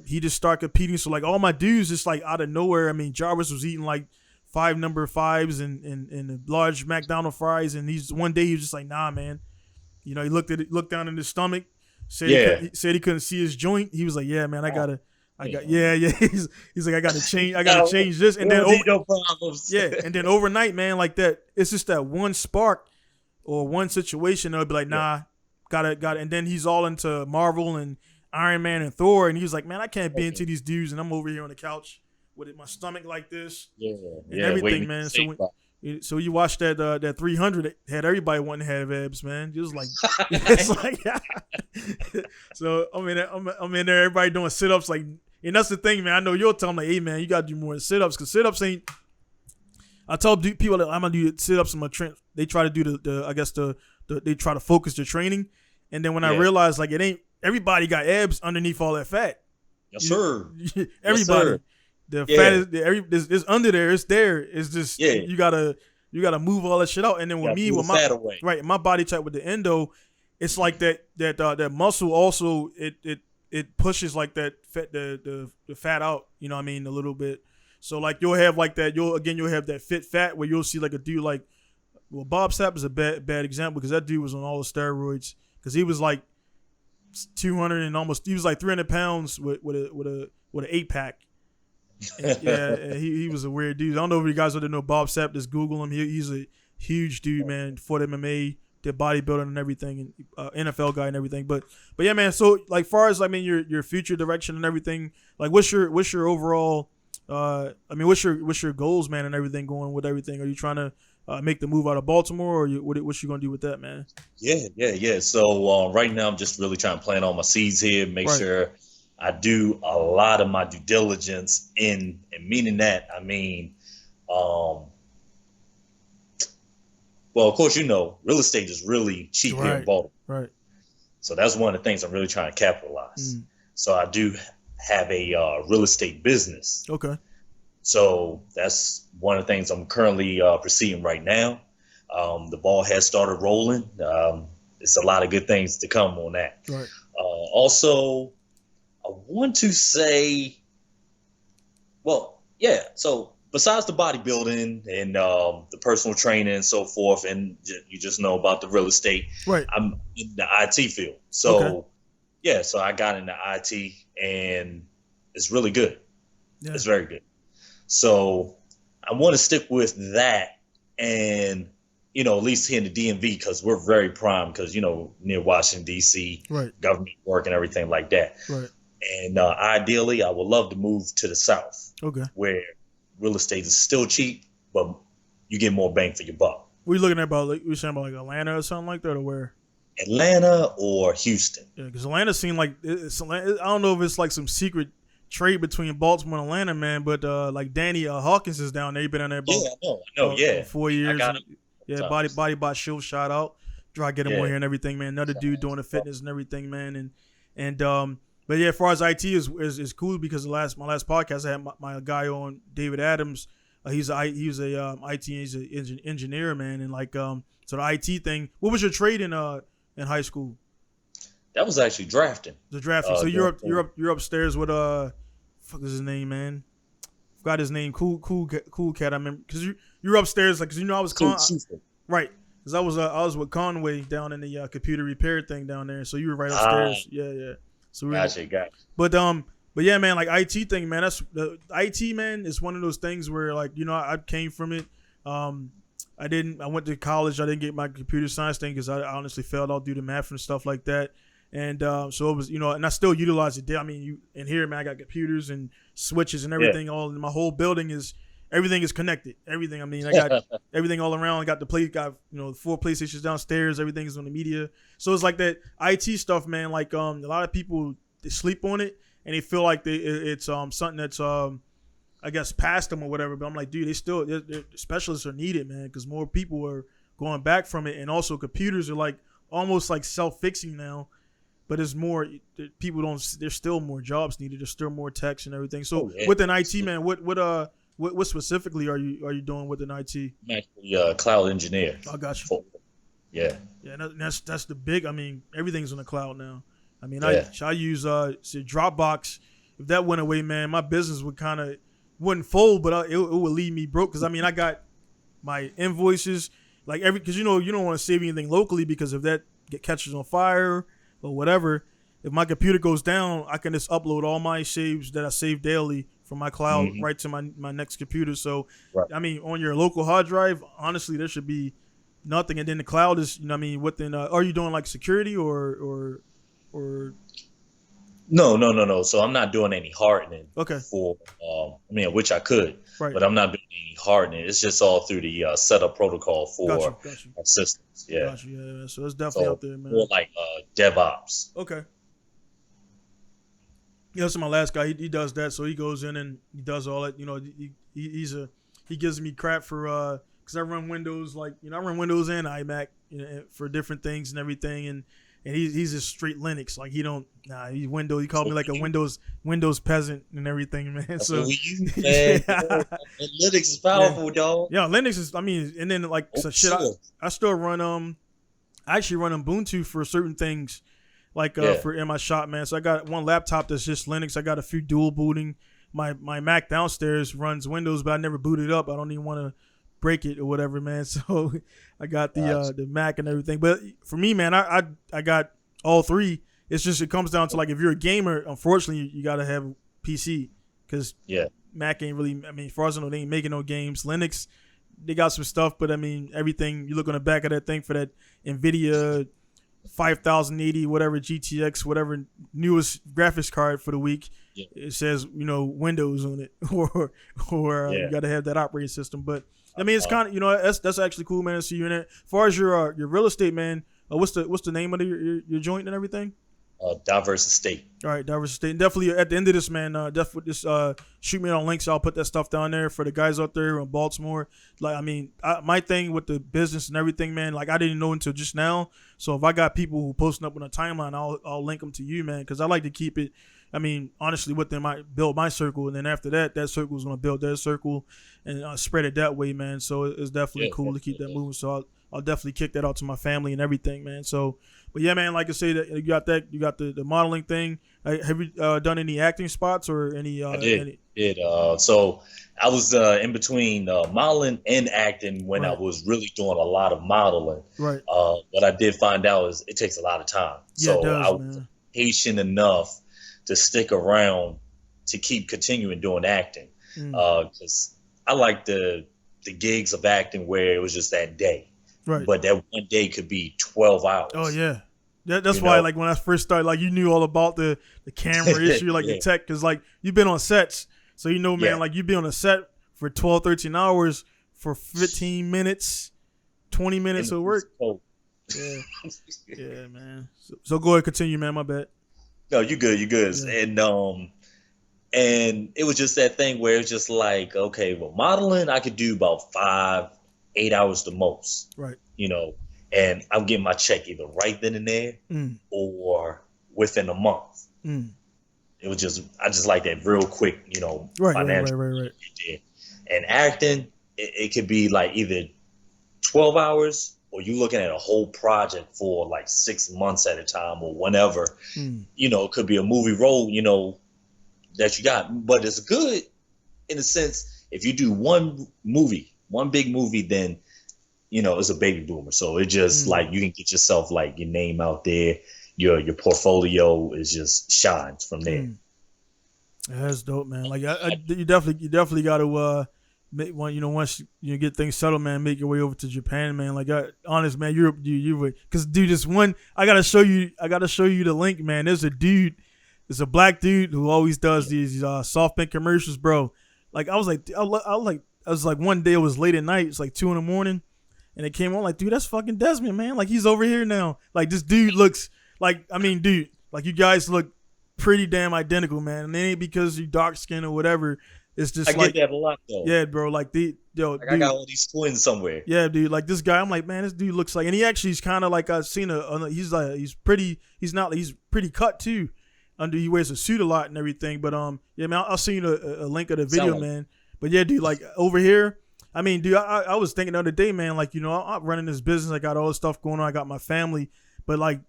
he just started competing. So like all my dudes, just like out of nowhere. I mean, Jarvis was eating like 5 number 5s and large McDonald's fries, and one day he was just like, nah, man. He looked down in his stomach, said he couldn't see his joint. He was like, yeah, man, he's like, I gotta change this, and then and then overnight, man, like that, it's just that one spark or one situation that'll be like, nah, gotta, and then he's all into Marvel and Iron Man and Thor, and he was like, man, I can't be into these dudes, and I'm over here on the couch with my stomach like this, and everything, man. So So you watched that 300, it had everybody wanting to have abs, man. Just like it's like so I'm in there, everybody doing sit ups like, and that's the thing, man. I know you'll tell them like, hey man, you gotta do more sit ups because sit ups ain't. I tell people that I'm gonna do sit ups in my train. They try to do the they try to focus their training, and then when I realize like it ain't everybody got abs underneath all that fat. Yes, sir. Everybody. Yes, sir. The fat is under there. It's there. It's just you gotta move all that shit out. And then with me, with my body type with the endo, it's like that muscle also it pushes like that fat the fat out. You know what I mean, a little bit. So like you'll have like that. You'll have that fit fat where you'll see like a dude like, well, Bob Sapp is a bad example because that dude was on all the steroids because he was like 200 and almost he was like 300 pounds with an 8-pack. He was a weird dude. I don't know if you guys don't know Bob Sapp. Just Google him. He's a huge dude, man. Fought MMA, did bodybuilding and everything, and NFL guy and everything. But yeah, man. So like, far as your future direction and everything, like what's your overall? What's your goals, man, and everything going with everything? Are you trying to make the move out of Baltimore, or what you gonna do with that, man? Yeah. So right now, I'm just really trying to plant all my seeds here, make sure I do a lot of my due diligence and meaning that, I mean, well, of course, real estate is really cheap here in Baltimore. Right. So that's one of the things I'm really trying to capitalize. So I do have a real estate business. Okay. So that's one of the things I'm currently proceeding right now. The ball has started rolling. It's a lot of good things to come on that. Right. Also, I want to say, so besides the bodybuilding and the personal training and so forth, and you just know about the real estate, right? I'm in the IT field. So, so I got into IT, and it's really good. Yeah. It's very good. So I want to stick with that and, at least here in the DMV, because we're very prime because, near Washington, D.C., government work and everything like that. Right. And ideally, I would love to move to the South, where real estate is still cheap, but you get more bang for your buck. We're looking at we're saying about like Atlanta or something like that, or where? Atlanta or Houston. Yeah, because Atlanta seemed like I don't know if it's like some secret trade between Baltimore and Atlanta, man, but like Danny Hawkins is down there. He been down there about 4 years. I got him. Body show, shout out. Try to get him on here and everything, man. Another dude doing the fitness and everything, man. And but yeah, as far as IT is cool because my last podcast I had my guy on, David Adams. He's a IT engineer, man, and like so the IT thing. What was your trade in high school? That was actually drafting. The drafting. So you're upstairs with fuck is his name, man? Forgot his name. Cool cat. I remember because you're upstairs, like, because I was right. Because I was with Conway down in the computer repair thing down there. So you were right upstairs. Yeah. So gotcha. But yeah, man, like IT thing, man. That's the IT, man. Is one of those things where like I came from it. I went to college. I didn't get my computer science thing because I honestly failed all due to math and stuff like that. And so it was, and I still utilize it. I mean, in here, man, I got computers and switches and everything. All in my whole building everything is connected. Everything. I mean, I got everything all around. I got 4 PlayStations downstairs. Everything's on the media. So it's like that IT stuff, man. Like a lot of people, they sleep on it and they feel like it's something that's I guess past them or whatever. But I'm like, dude, the specialists are needed, man, because more people are going back from it, and also computers are like almost like self-fixing now. But it's more people don't. There's still more jobs needed. There's still more techs and everything. So within IT, man, what specifically are you doing within IT? I'm actually a cloud engineer. I got you. Yeah. That's the big. I mean, everything's on the cloud now. I mean, I use Dropbox. If that went away, man, my business wouldn't fold, but it would leave me broke. Because I mean, I got my invoices because you don't want to save anything locally, because if that catches on fire or whatever, if my computer goes down, I can just upload all my saves that I save daily from my cloud right to my next computer. So, I mean, on your local hard drive, honestly, there should be nothing. And then the cloud is, within. Are you doing like security or? No. So I'm not doing any hardening Okay, for, which I could, right. but I'm not doing any hardening. It's just all through the setup protocol Got you, for got you, our systems. Yeah. got you. Yeah. So it's definitely So out there, more man. like DevOps. Okay. Yeah, that's my last guy. He does that, so he goes in and he does all that. You know, he gives me crap for because I run Windows, like, I run Windows and iMac, for different things and everything, and he's just straight Linux. Like, he don't he Windows. He called me like a Windows peasant and everything, man. That's So what we use, man. yeah, Linux is yeah, powerful, dog. yeah. Linux is. I mean, and then like so Open shit. I, source. I still run I actually run Ubuntu for certain things, like Yeah. for in my shop, man. So I got one laptop that's just Linux. I got a few dual booting. My Mac downstairs runs Windows, but I never boot it up. I don't even want to break it or whatever, man. So I got the Mac and everything. But for me, man, I got all three. It's just it comes down to, like, if you're a gamer, unfortunately you got to have PC, because Yeah. Mac ain't really. I mean, as far as I know, they ain't making no games. Linux, they got some stuff, but I mean, everything, you look on the back of that thing for that NVIDIA 5080 whatever GTX whatever newest graphics card for the week, Yeah. it says Windows on it, or you Yeah. got to have that operating system. But I mean, it's Uh, kind of, that's actually cool, man, to see you in it. As far as your real estate, man, what's the name of your joint and everything? Diverse estate. All right, Diverse State. Definitely at the end of this, man, definitely just shoot me on links. I'll put that stuff down there for the guys out there in Baltimore. Like, I mean, my thing with the business and everything, man, like, I didn't know until just now. So if I got people who posting up on a timeline, I'll link them to you, man, because I like to keep it. I mean, honestly, within build my circle, and then after that circle is gonna build their circle, and spread it that way, man. So it's definitely Yeah. cool to keep that moving. So I'll definitely kick that out to my family and everything, man. So, but yeah, man, like I say, that you got the modeling thing. Have you done any acting spots or any? I did. Any? So I was in between modeling and acting when I Right, was really doing a lot of modeling. right. What I did find out is it takes a lot of time. Yeah, it So I does, was man. patient enough to stick around to keep continuing doing acting. Mm, Because I like the gigs of acting where it was just that day, right. but that one day could be 12 Oh hours. yeah. That's You why, know? like, when I first started, like, you knew all about the camera issue, like the Yeah. tech, because, like, you've been on sets, so man, Yeah. like, you've been on a set for 12, 13 hours for 15 minutes, 20 minutes And of it's work. cold. Yeah, yeah, man. So go ahead, continue, man. My bad. No, you good, you good. Yeah, And it was just that thing where it's just like, okay, well, modeling I could do about 5, 8 hours the most, right. you know, and I'm getting my check either right then and there Mm, or within a month. mm. It was I just like that real quick, financial. Right. Did. And acting, it could be like either 12 hours or you looking at a whole project for like 6 months at a time or whenever. Mm, It could be a movie role, that you got. But it's good in a sense if you do one big movie, then it's a baby boomer. So it just mm. like you can get yourself like your name out there. Your portfolio is just shines from there. Mm. Yeah, that's dope, man. Like, you definitely got to make one. Once you get things settled, man, make your way over to Japan, man. Like, honest, man, because dude, this one I gotta show you. The link, man. There's a black dude who always does these SoftBank commercials, bro. Like, I was like one day, it was late at night. It's like 2 a.m, and it came on, like, dude, that's fucking Desmond, man. Like, he's over here now. Like, this dude looks like, I mean, dude, like, you guys look pretty damn identical, man. And it ain't because you dark skin or whatever. It's just I like, get that a lot though. yeah, bro. Like, Like dude, I got all these twins somewhere. yeah, dude. Like, this guy, I'm like, man, this dude looks like, and he actually is kind of like, I've seen he's pretty cut too. He wears a suit a lot and everything. But yeah, man, I'll send you a link of the video, man. But yeah, dude, like, over here, I mean, dude, I was thinking the other day, man, like, I'm running this business. I got all this stuff going on. I got my family, but like,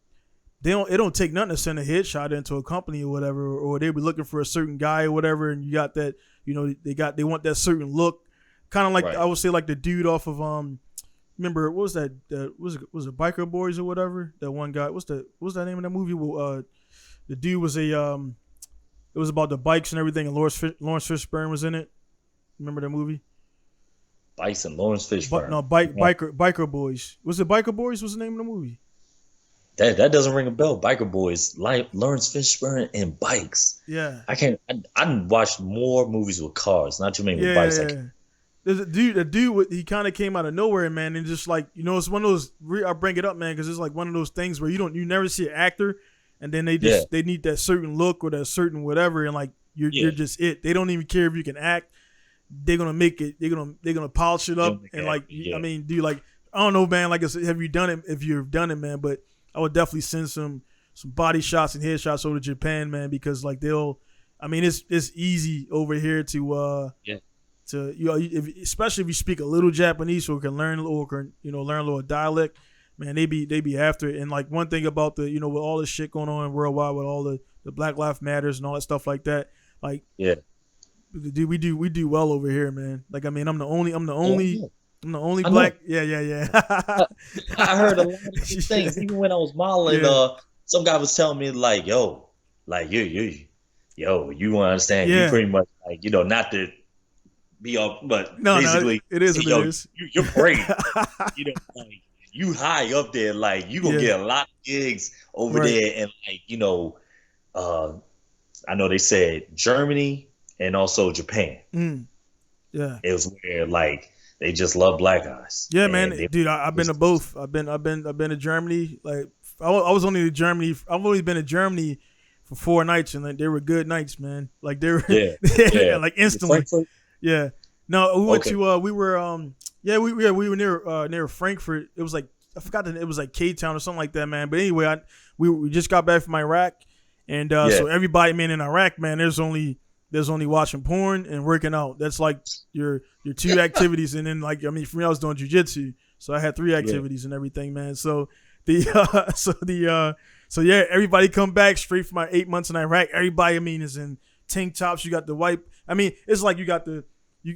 it don't take nothing to send a headshot into a company or whatever, or they be looking for a certain guy or whatever, and you got that, they want that certain look, kind of like, Right. I would say, like the dude off of remember, what was that? Was it Biker Boys or whatever? That one guy. What's that name of that movie? Well, the dude was it was about the bikes and everything, and Lawrence Fishburne was in it. Remember that movie? Bison, Lawrence Fishburne. Biker Boys. Was it Biker Boys? Was the name of the movie? That doesn't ring a bell. Biker Boys learns fish spearing and bikes. Yeah. I can't. I watched more movies with cars, not too many with Yeah, bikes. yeah. There's a dude. He kind of came out of nowhere, man, and just like it's one of those. I bring it up, man, because it's like one of those things where you never see an actor, and then they need that certain look or that certain whatever, and like you're just it. They don't even care if you can act. They're gonna make it. They're gonna polish it up, and like I mean, dude, like I don't know, man. Like I said, have you done it? If you've done it, man, but I would definitely send some body shots and headshots over to Japan, man, because like I mean, it's easy over here to especially if you speak a little Japanese or can learn learn a little dialect, man, they be after it. And like one thing about the with all this shit going on worldwide with all the Black Lives Matters and all that stuff like that, like dude, we do well over here, man. Like I mean, I'm the only black. Yeah. I heard a lot of these things. Even when I was modeling, some guy was telling me like, yo, like you want to understand, you pretty much like, not to be up, but basically it is what it is. You're great. Like you high up there, like you gonna get a lot of gigs over there, and like I know they said Germany and also Japan. Yeah, it was where like they just love black guys. Yeah, man, dude, I've been to both. I've been to Germany. Like I was only to Germany. I've only been to Germany for 4 nights, and like they were good nights, man. Like they were, like instantly. Frankfurt? Yeah. No, we went to we were near Frankfurt. It was like I forgot it was like K-Town or something like that, man. But anyway, we just got back from Iraq, and so everybody, man, in Iraq, man, there's only watching porn and working out. That's like your 2 activities, and then like I mean, for me, I was doing jujitsu, so I had 3 activities and everything, man. So everybody come back straight from my 8 months in Iraq. Everybody, I mean, is in tank tops. You got the white. I mean, it's like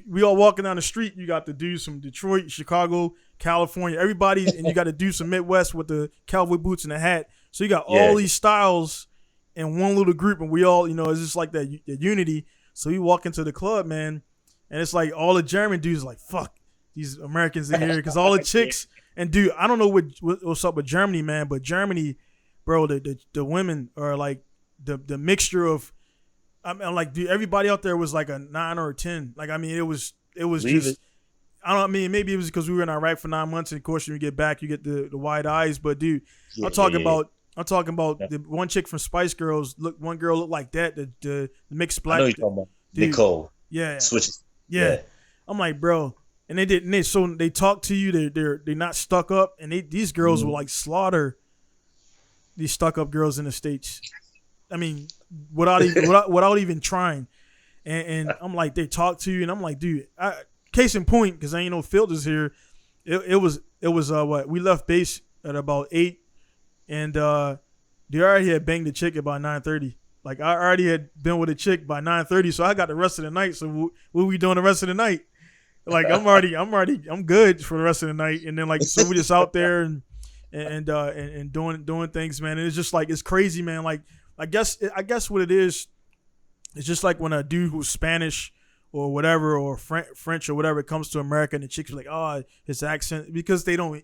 we all walking down the street. You got the dudes from Detroit, Chicago, California, everybody, and you got to do some Midwest with the cowboy boots and the hat. So you got all these styles in one little group, and we all, it's just like that unity. So we walk into the club, man, and it's like all the German dudes like, fuck, these Americans in here, because all the chicks and dude, I don't know what's up with Germany, man, but Germany, bro, the women are like the mixture of. I mean, like, dude, everybody out there was like a 9 or a 10. Like, I mean, it was just. I don't. I mean, maybe it was because we were in Iraq for 9 months, and of course, when you get back, you get the wide eyes. But dude, I'm talking about the one chick from Spice Girls. One girl looked like that. The mixed black. I know you're talking about Nicole. Yeah. Switches. Yeah. I'm like, bro, and they talk to you. They're not stuck up, and these girls will like slaughter these stuck up girls in the States. I mean, without even trying, and I'm like, they talk to you, and I'm like, dude, case in point, because I ain't no filters here. It was what we left base at about 8, and they already had banged the chick at about 9:30. Like I already had been with a chick by 9:30, so I got the rest of the night. So what we doing the rest of the night? Like I'm good for the rest of the night, and then like so we just out there and doing things, man. And it's just like it's crazy, man. Like. I guess what it is, it's just like when a dude who's Spanish or whatever or French or whatever comes to America and the chicks are like, oh, his accent, because they don't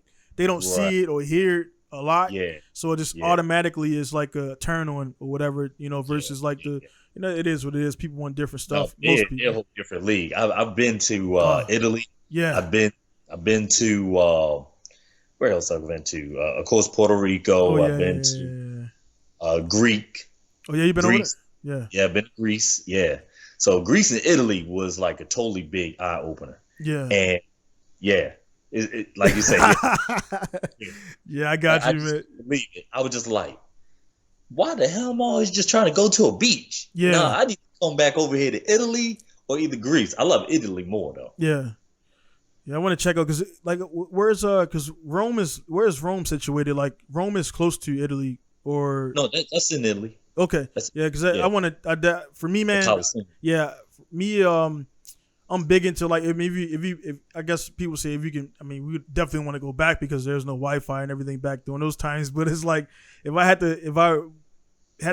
see it or hear it a lot. Yeah. So it just automatically is like a turn on or whatever, versus like it is what it is. People want different stuff. No, most people. They're a whole different league. I've been to Italy. Yeah. I've been to where else I've been to? Of course, Puerto Rico. I've been to. Greek. Oh yeah, you've been Greece. Over there? Yeah, I've been to Greece. Yeah, so Greece and Italy was like a totally big eye opener. Yeah, and it like you said. Yeah, I got you, man. I was just like, why the hell am I always just trying to go to a beach? Yeah, no, I need to come back over here to Italy or either Greece. I love Italy more though. Yeah. Yeah, I want to check out because like where's where's Rome situated? Like Rome is close to Italy. Or no, that's in Italy. Okay, because I want to. For me, man, I'm big into like if I guess people say if you can. I mean, we definitely want to go back because there's no Wi-Fi and everything back during those times. But it's like if I had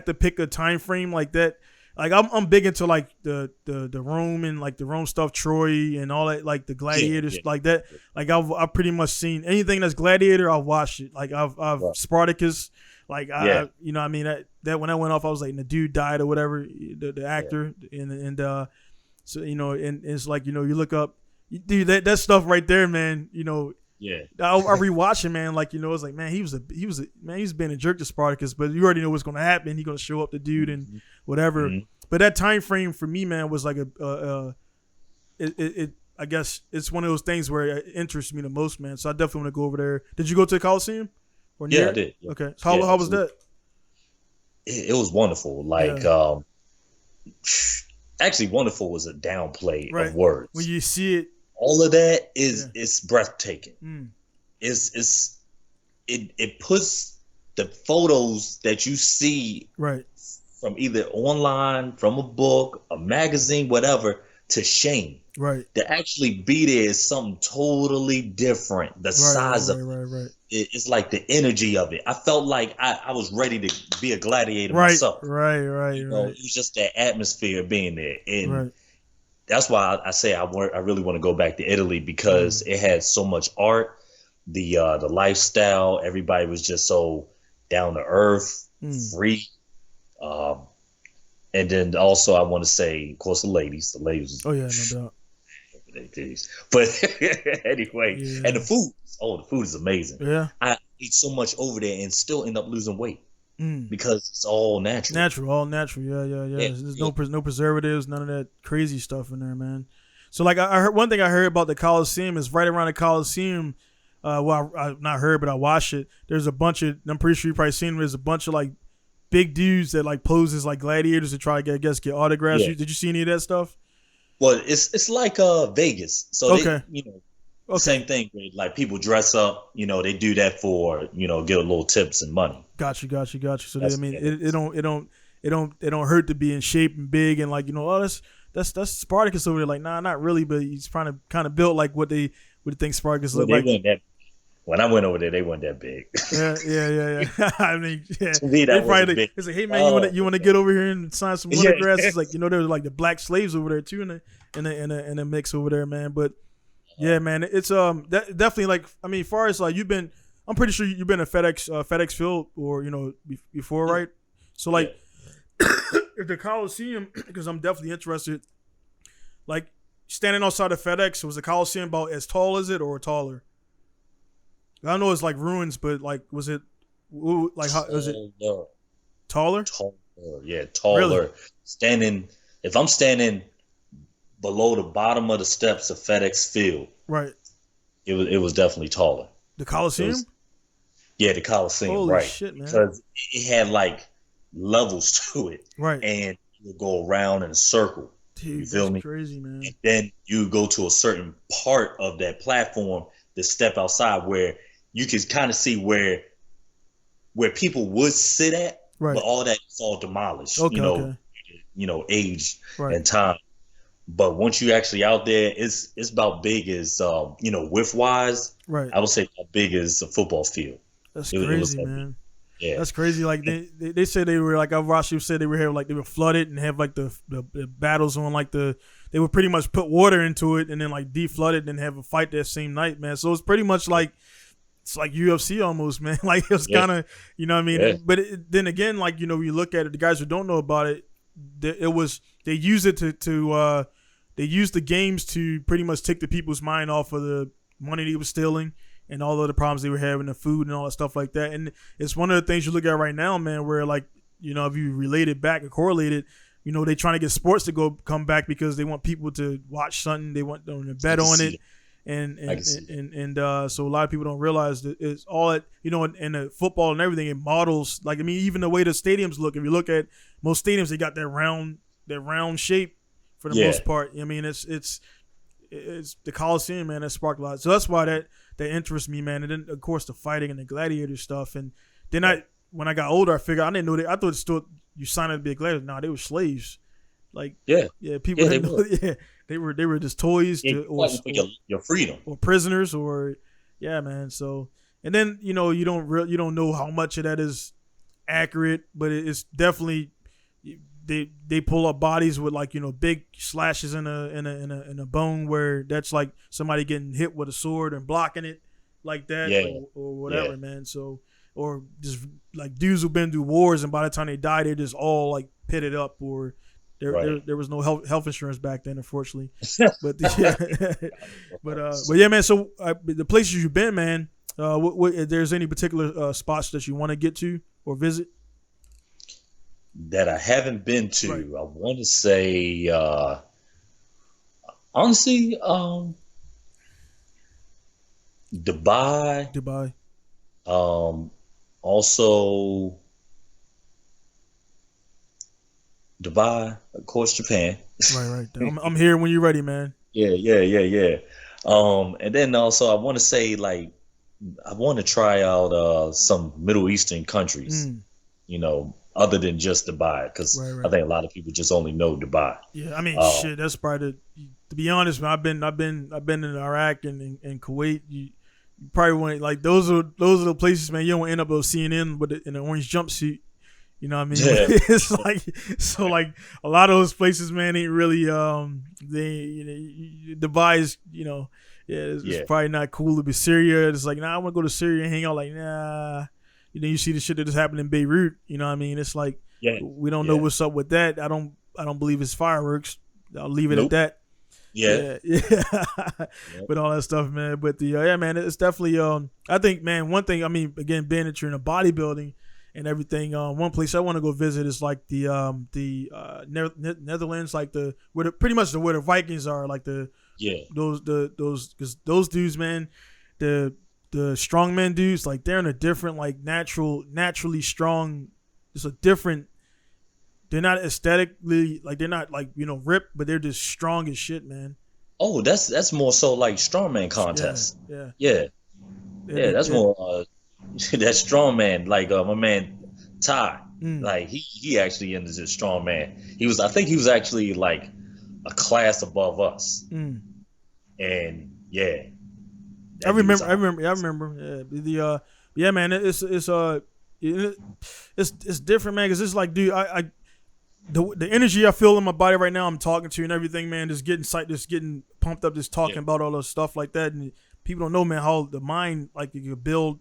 to pick a time frame like that like I'm big into like the Rome and like the Rome stuff, Troy and all that, like the gladiators, like that. Like I've pretty much seen anything that's gladiator. I've watched it. Like I've Spartacus. Like I you know, I mean that when I went off, I was like, and the dude died or whatever, the actor, and so you know, and it's like, you know, you look up, dude, that stuff right there, man. You know. Yeah, I rewatch him, man. Like, you know, it's like, man, he was being a jerk to Spartacus, but you already know what's gonna happen. He's gonna show up the dude and whatever. Mm-hmm. But that time frame for me, man, was like I guess it's one of those things where it interests me the most, man. So I definitely want to go over there. Did you go to the Coliseum? Yeah, I did. Yeah. Okay, how was that? It was wonderful. Like, actually, wonderful was a downplay of words. When you see it. All of that is breathtaking. It puts the photos that you see from either online, from a book, a magazine, whatever, to shame. Right. To actually be there is something totally different. The size of it. It's like the energy of it. I felt like I was ready to be a gladiator myself. Right. You know, it was just that atmosphere of being there. And that's why I say I really want to go back to Italy, because it had so much art, the lifestyle. Everybody was just so down to earth, free. And then also I want to say, of course, the ladies. Oh yeah, no doubt. But anyway, and the food. Oh, the food is amazing. Yeah, I eat so much over there and still end up losing weight. Because it's all natural. All natural. Yeah. There's no preservatives, none of that crazy stuff in there, man. So like I heard, one thing I heard about the Coliseum is right around the Coliseum. Well, I not heard, but I watched it. There's a bunch of. I'm pretty sure you probably seen them. There's a bunch of like big dudes that like poses like gladiators to try to get autographs. Did you see any of that stuff? Well, it's like Vegas. So they, you know. Okay. Same thing. Like people dress up, you know, they do that for, you know, get a little tips and money. Got you. So I mean, it don't hurt to be in shape and big and like, you know, oh that's Spartacus over there. Like, nah, not really, but he's trying to kind of build like what they think Spartacus look like. When I went over there, they weren't that big. Yeah. I mean, yeah. To me, that wasn't big. It's like, hey man, you want to get over here and sign some autographs? It's like, you know, there was like the black slaves over there too in the mix over there, man. But yeah, man, it's definitely like, I mean, as far as like I'm pretty sure you've been at FedEx Field or, you know, before, right? So like, if the Coliseum, because I'm definitely interested, like standing outside of FedEx, was the Coliseum about as tall as it or taller? I know it's like ruins, but like, was it like how was it taller? Taller, yeah, taller. Really? If I'm standing below the bottom of the steps of FedEx Field, right, it was definitely taller. The Coliseum? The Coliseum. Holy right? Shit, man! Because it had like levels to it, right? And you would go around in a circle. Dude, you feel me? Crazy, man. And then you go to a certain part of that platform to step outside where you can kind of see where people would sit at, right? But all that is all demolished. Okay, you know, age and time. But once you actually out there, it's about big as you know, width wise. Right. I would say about big as a football field. That's crazy, man. Yeah, that's crazy. Like they said they were like, I've watched you said they were here like they were flooded and have like the battles on like they would pretty much put water into it and then like deflood it and have a fight that same night, man. So it's pretty much like. It's like UFC almost, man. Like it was kind of, you know what I mean? Yeah. But then again, like, you know, you look at it, the guys who don't know about it, they use it to they use the games to pretty much take the people's mind off of the money they were stealing and all of the problems they were having, the food and all that stuff like that. And it's one of the things you look at right now, man, where like, you know, if you relate it back and correlate it, you know, they trying to get sports to come back because they want people to watch something, they want them to bet on it. And so a lot of people don't realize that it's all that, you know, in the football and everything, it models, like, I mean, even the way the stadiums look, if you look at most stadiums, they got that round shape for the most part. I mean, it's the Coliseum, man, that sparked a lot. So that's why that interests me, man. And then of course the fighting and the gladiator stuff. And then when I got older, I figured I didn't know that. I thought it's still you signed up to be a gladiator. Nah, they were slaves. Like people didn't know. They were just toys or your freedom or prisoners or man. So and then you know you don't know how much of that is accurate, but it's definitely they pull up bodies with like, you know, big slashes in a bone where that's like somebody getting hit with a sword and blocking it like that, or whatever, man. So, or just like dudes who've been through wars and by the time they die, they're just all like pitted up, or there was no health insurance back then, unfortunately. But but yeah, man. So the places you've been, man. What if there's any particular spots that you want to get to or visit that I haven't been to? Right. I want to say, honestly, Dubai. Also Dubai, of course, Japan. Right. I'm here when you're ready, man. Yeah. And then also I want to say, like, I want to try out some Middle Eastern countries, you know, other than just Dubai, because I think a lot of people just only know Dubai. Yeah, I mean, shit, that's probably to be honest, man. I've been in Iraq and in Kuwait. You probably want, like, those are the places, man. You don't end up with CNN in an orange jumpsuit. You know what I mean? Yeah. It's like, so like a lot of those places, man, ain't really Dubai is, you know. Yeah, it's probably not cool to be Syria. It's like, nah, I want to go to Syria and hang out. Like, nah, you know, you see the shit that just happened in Beirut. You know what I mean? It's like, we don't know what's up with that. I don't believe it's fireworks. I'll leave it at that. Yeah. But all that stuff, man. But man, it's definitely. I think, man, one thing. I mean, again, being that you're in a bodybuilding and everything, one place I want to go visit is like the Netherlands, like pretty much where the Vikings are, like those because those dudes, man, the strongman dudes, like they're in a different, like naturally strong. It's a different. They're not aesthetically, like they're not like, you know, ripped, but they're just strong as shit, man. Oh, that's more so like strongman contest. Yeah. That's more that strongman, like my man Ty. Like he actually ended as strongman. I think he was actually like a class above us. And yeah. I remember. Yeah, man. It's different, man. Because it's like, dude, the energy I feel in my body right now, I'm talking to you and everything, man, just getting pumped up, just talking about all this stuff like that. And people don't know, man, how the mind, like, you can build,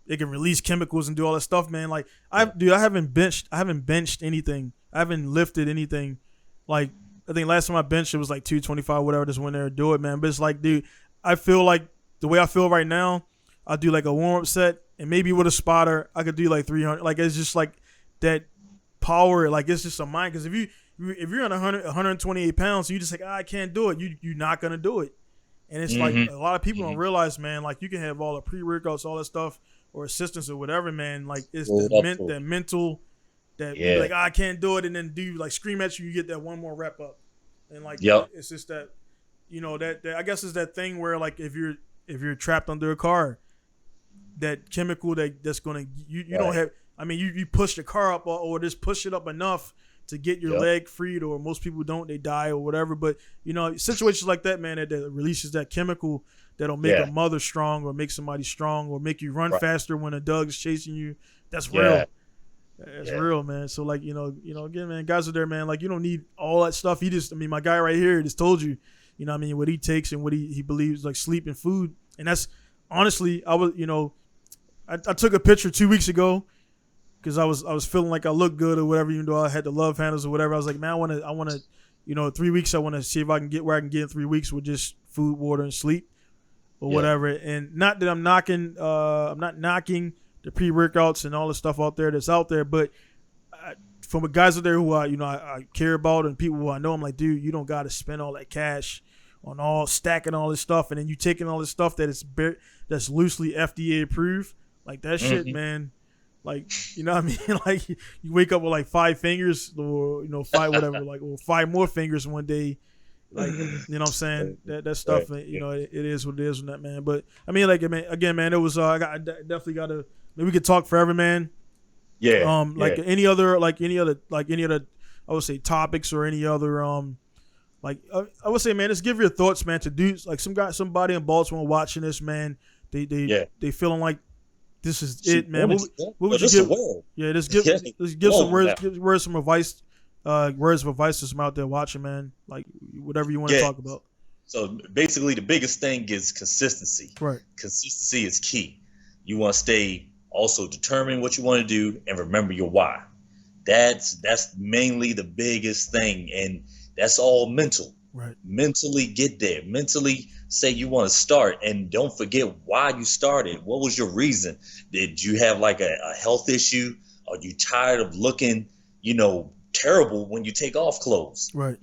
it can release chemicals and do all that stuff, man. Like, I haven't benched anything. I haven't lifted anything. Like, I think last time I benched, it was like 225, whatever. Just went there and do it, man. But it's like, dude, I feel like the way I feel right now, I'll do like a warm up set, and maybe with a spotter, I could do like 300. Like, it's just like that power. Like, it's just a mind. Because if you're on 128 pounds, and you just like, I can't do it. You're not gonna do it. And it's like a lot of people don't realize, man. Like, you can have all the pre-workouts, all that stuff, or assistance or whatever, man. Like, it's that mental. That you're like, I can't do it, and then like scream at you, you get that one more rep up, and like it's just that, you know, that I guess it's that thing where, like, if you're trapped under a car, that chemical that's gonna you don't have. I mean, you push the car up or just push it up enough to get your leg freed, or most people don't, they die or whatever. But, you know, situations like that, man, that releases that chemical that'll make a mother strong, or make somebody strong, or make you run faster when a dog is chasing you. That's real. It's real, man. So, like, you know, again, man, guys are there, man. Like, you don't need all that stuff. My guy right here just told you, you know what I mean, what he takes and what he believes, like sleep and food. And that's, honestly, I took a picture 2 weeks ago because I was feeling like I looked good or whatever, even though I had the love handles or whatever. I was like, man, I want to, you know, 3 weeks, I want to see if I can get where I can get in 3 weeks with just food, water, and sleep or whatever. And not that I'm not knocking the pre-workouts and all the stuff out there that's out there, but from the guys out there who I care about, and people who I know, I'm like, dude, you don't got to spend all that cash on all stacking all this stuff, and then you taking all this stuff that's loosely FDA approved, like that shit, man. Like, you know what I mean? Like, you wake up with like 5 fingers, or, you know, 5 whatever, like, or 5 more fingers one day. Like, you know what I'm saying? That stuff, you know, it is what it is on that, man. But I mean, like, again, man, it was I definitely got to. Maybe we could talk forever, man. Like any other, I would say topics or any other, like I would say, man, just give your thoughts, man, to dudes like somebody in Baltimore watching this, man. They feeling like this is it, man. What would you give? Yeah, just give some words, some advice words of advice to some out there watching, man? Like whatever you want to talk about. So basically, the biggest thing is consistency. Right. Consistency is key. You want to stay also determine what you want to do and remember your why. That's mainly the biggest thing, and that's all mental. Right. Mentally get there. Mentally say you want to start, and don't forget why you started. What was your reason? Did you have like a health issue? Are you tired of looking, terrible when you take off clothes? Right.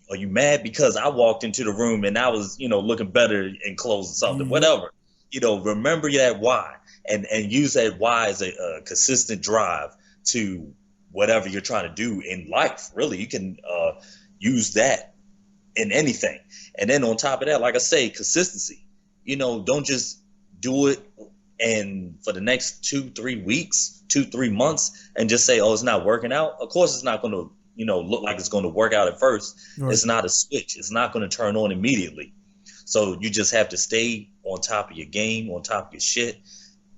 Are you mad because I walked into the room and I was, looking better in clothes or something, Mm-hmm. whatever. Remember that why, and use that why as a consistent drive to whatever you're trying to do in life. Really, you can use that in anything. And then on top of that, like I say, consistency. Don't just do it and for the next 2-3 weeks, 2-3 months, and just say, oh, it's not working out. Of course, it's not going to, look like it's going to work out at first. Right. It's not a switch. It's not going to turn on immediately. So you just have to stay on top of your game, on top of your shit.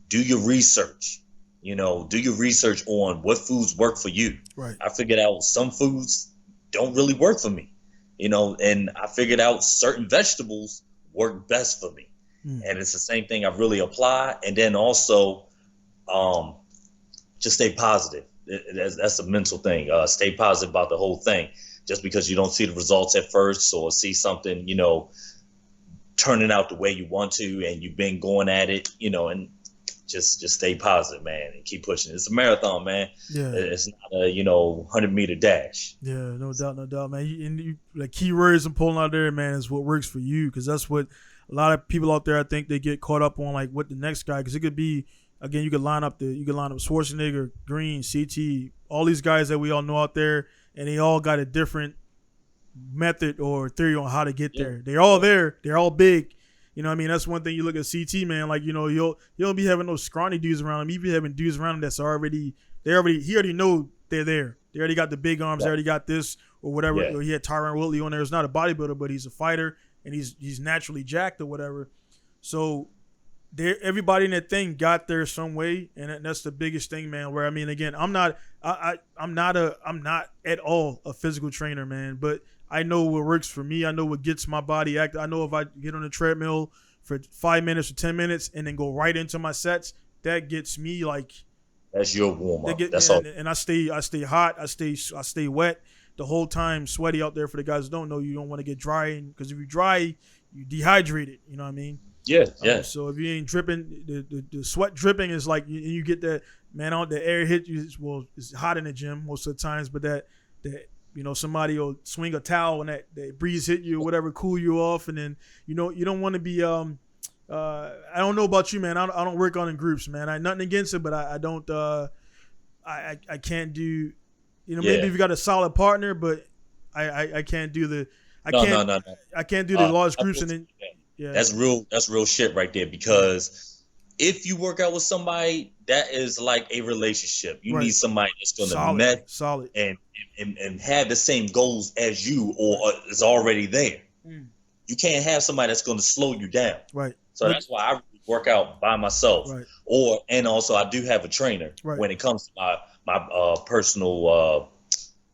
Do your research. Do your research on what foods work for you. Right. I figured out some foods don't really work for me, and I figured out certain vegetables work best for me. And it's the same thing I really apply. And then also just stay positive. That's a mental thing. Stay positive about the whole thing. Just because you don't see the results at first or see something, turning out the way you want to, and you've been going at it, and just stay positive, man, and keep pushing. It's a marathon, man. Yeah. It's not a 100-meter dash. Yeah, no doubt, man. And the key words I'm pulling out there, man, is what works for you, because that's what a lot of people out there, I think, they get caught up on, like what the next guy, because it could be, again, you could line up Schwarzenegger, Green, CT, all these guys that we all know out there, and they all got a different method or theory on how to get there. They're all there. They're all big. That's one thing. You look at CT, man, like, you don't be having those scrawny dudes around him. You be having dudes around him he already know they're there. They already got the big arms. They already got this or whatever. Yeah. Or he had Tyron Woodley on there. He's not a bodybuilder, but he's a fighter, and he's naturally jacked or whatever. So everybody in that thing got there some way, and that's the biggest thing, man. Where again, I'm not at all a physical trainer, man, but I know what works for me. I know what gets my body active. I know if I get on the treadmill for 5 minutes or 10 minutes and then go right into my sets, that gets me like. That's your warm up. That's all. And I stay hot. I stay wet the whole time, sweaty out there. For the guys who don't know, you don't want to get dry, because if you dry, you dehydrated. You know what I mean? Yeah. So if you ain't dripping, the sweat dripping is like you get that, man. The air hit you. It's hot in the gym most of the times, but that somebody will swing a towel and that breeze hit you or whatever, cool you off, and then you don't want to be I don't know about you, man. I don't work on in groups, man. I nothing against it, but I don't I can't do maybe if you got a solid partner, but I can't do the No. I can't do the large groups, and then that's real shit right there, because if you work out with somebody, that is like a relationship. You need somebody that's going to solid and have the same goals as you or is already there. You can't have somebody that's going to slow you down. Right. So that's why I work out by myself. Right. And also I do have a trainer when it comes to my personal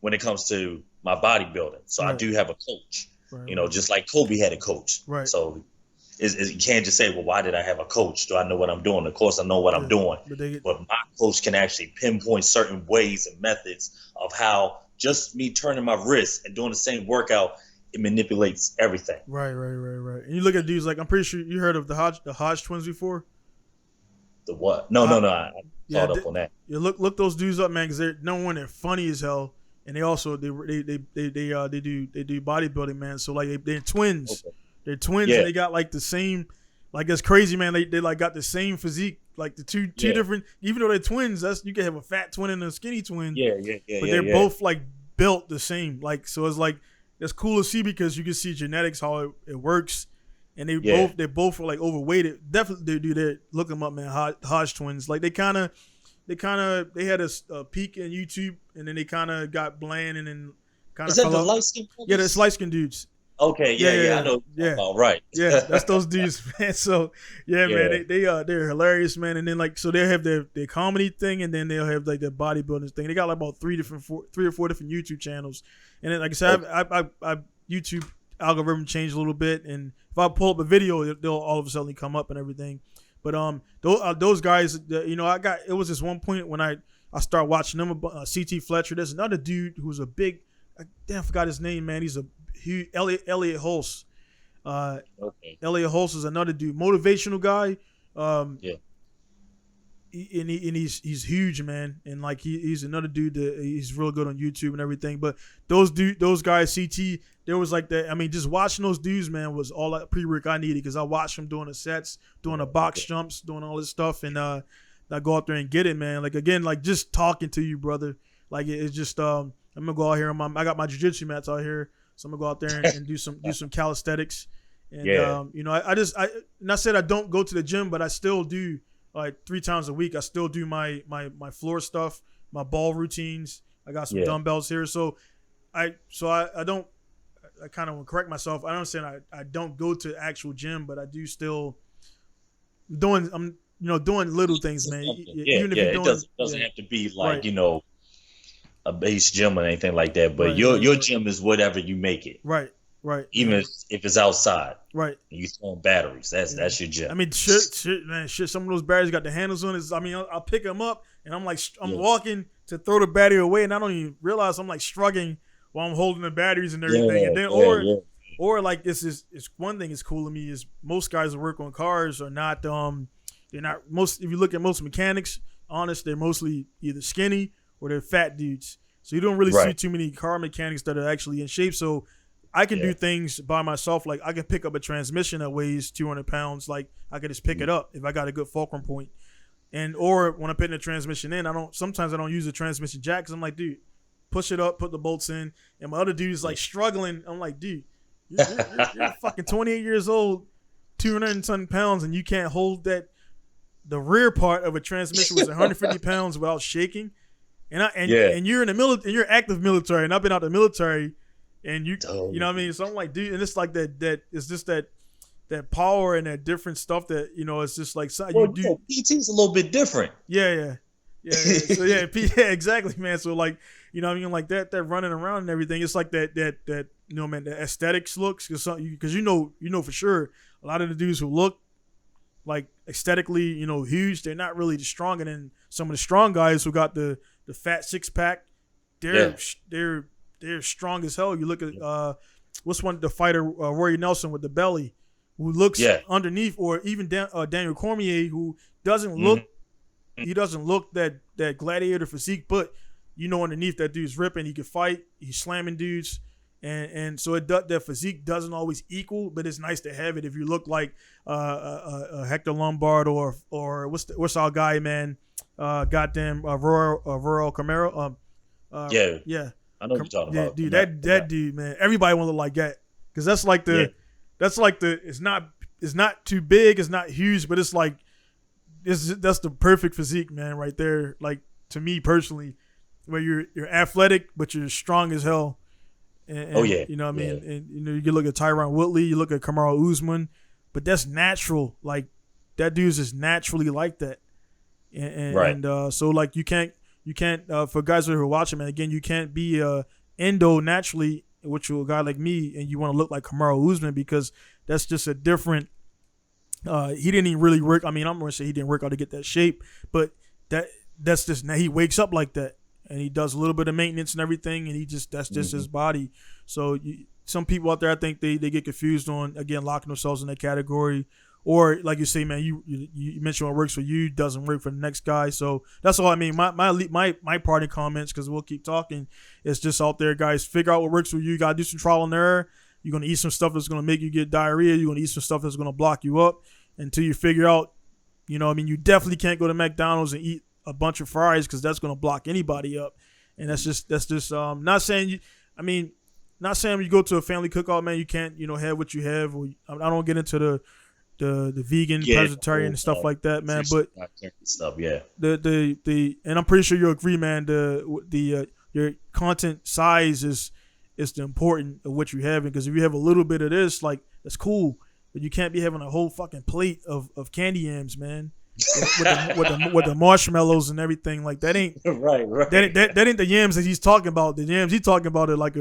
when it comes to my bodybuilding. So I do have a coach. Right. Just like Kobe had a coach. Right. So you can't just say, well, why did I have a coach? Do I know what I'm doing? Of course I know what I'm doing. But my coach can actually pinpoint certain ways and methods of how just me turning my wrist and doing the same workout, it manipulates everything. Right. And you look at dudes like, I'm pretty sure you heard of the Hodge twins before. The what? No. I caught up on that. Yeah, look those dudes up, man, because they're they're funny as hell, and they also they do bodybuilding, man. So like they're twins. Okay. They're twins, and they got like the same, like that's crazy, man. They like got the same physique, like the two different. Even though they're twins, you can have a fat twin and a skinny twin. Yeah. But they're both like built the same, like so. It's like it's cool to see, because you can see genetics how it works, and they both are like overweighted. Definitely, they look them up, man. Hodge twins, like they had a peak in YouTube, and then they kind of got bland, and then kind of. Is that the light skin? Yeah, that's light skin dudes. Okay, Yeah, yeah, I yeah, know what you're yeah. talking about, right. Yeah, that's those dudes, man. So yeah, man, Yeah. they're hilarious, man. And then like so they have their comedy thing, and then they'll have like their bodybuilding thing. They got like about three or four different YouTube channels. And then like I said, Okay. I YouTube algorithm changed a little bit, and if I pull up a video, they'll all of a sudden come up and everything. But those guys, I got it was this one point when I started watching them. CT Fletcher. There's another dude who's a big, I forgot his name, man. He's a huge Elliot Hulse. Okay. Elliot Hulse is another dude, motivational guy. Yeah. He's huge, man, and like he's another dude that he's real good on YouTube and everything. But those guys, CT, there was like that. I mean, just watching those dudes, man, was all that pre-work I needed because I watched them doing the sets, doing the box jumps, doing all this stuff, and I go out there and get it, man. Like again, like just talking to you, brother. Like it's just I'm gonna go out here. I got my jiu-jitsu mats out here, so I'm gonna go out there and do some calisthenics. And Yeah. I said I don't go to the gym, but I still do like 3 times a week. I still do my floor stuff, my ball routines. I got some dumbbells here, so I don't. I kind of correct myself. I don't say I don't go to actual gym, but I do still doing. I'm doing little things, man. Even if you're doing, it doesn't have to be like right. a base gym or anything like that. But Right, your gym is whatever you make it. right. Even if it's outside. Right. And you throwing batteries. That's your gym. I mean, shit, man, shit. Some of those batteries got the handles on it. I mean, I'll pick them up, and I'm like, I'm walking to throw the battery away, and I don't even realize I'm like struggling while I'm holding the batteries and everything. And then, or like this is one thing that's cool to me is most guys that work on cars are not they're not most. If you look at most mechanics, honest, they're mostly either skinny or they're fat dudes. So you don't really see too many car mechanics that are actually in shape. So I can do things by myself. Like I can pick up a transmission that weighs 200 pounds. Like I can just pick it up if I got a good fulcrum point. Or when I'm putting the transmission in, sometimes I don't use the transmission jack because I'm like, dude, push it up, put the bolts in. And my other dude is like struggling. I'm like, dude, you're fucking 28 years old, 200 and something pounds, and you can't hold the rear part of a transmission was 150 pounds without shaking. And you're in the military, and you're active military, and I've been out the military. And you know what I mean? So I'm like, dude, and it's like that it's just that power and that different stuff that, it's just like something you do. PT's a little bit different. Yeah. So yeah, exactly, man. So like, what I mean? Like that running around and everything. It's like that man, the aesthetics looks because you know for sure a lot of the dudes who look like aesthetically, huge, they're not really strong. And then some of the strong guys who got the fat 6-pack, they're strong as hell. You look at what's the fighter Rory Nelson with the belly, who looks underneath, or even Daniel Cormier, who doesn't look he doesn't look that gladiator physique, but underneath that dude's ripping. He can fight. He's slamming dudes, and so that physique doesn't always equal, but it's nice to have it if you look like Hector Lombard or what's our guy, man, goddamn Royal Camaro. Yeah. I know what you're talking about. Dude, that dude, man, everybody want to look like that because that's like it's not too big, it's not huge, but it's like that's the perfect physique, man, right there. Like to me personally, where you're athletic but you're strong as hell. And you know what I mean. And you can look at Tyron Woodley, you look at Kamaru Usman, but that's natural. Like that dude's just naturally like that. And so like you can't for guys that are watching, man, again, you can't be endo naturally, which a guy like me, and you want to look like Kamaru Usman because that's just a different he didn't even really work. I mean, I'm gonna say he didn't work out to get that shape, but that's just he wakes up like that and he does a little bit of maintenance and everything, and that's just his body. So some people out there, I think they get confused on, again, locking themselves in that category. Or like you say, man, you mentioned what works for you doesn't work for the next guy. So that's all I mean. My parting comments, because we'll keep talking, is just out there, guys. Figure out what works for you. You gotta do some trial and error. You're gonna eat some stuff that's gonna make you get diarrhea. You're gonna eat some stuff that's gonna block you up until you figure out. You definitely can't go to McDonald's and eat a bunch of fries because that's gonna block anybody up. And that's just not saying you. I mean, not saying when you go to a family cookout, man, you can't have what you have. Or I don't get into the vegan, pescatarian and stuff like that, man. But stuff, the and I'm pretty sure you'll agree, man. The your content size is it's the important of what you're having. Because if you have a little bit of this, like that's cool, but you can't be having a whole fucking plate of candy yams, man. with the marshmallows and everything, like that ain't right. that ain't the yams that he's talking about. The yams he's talking about it like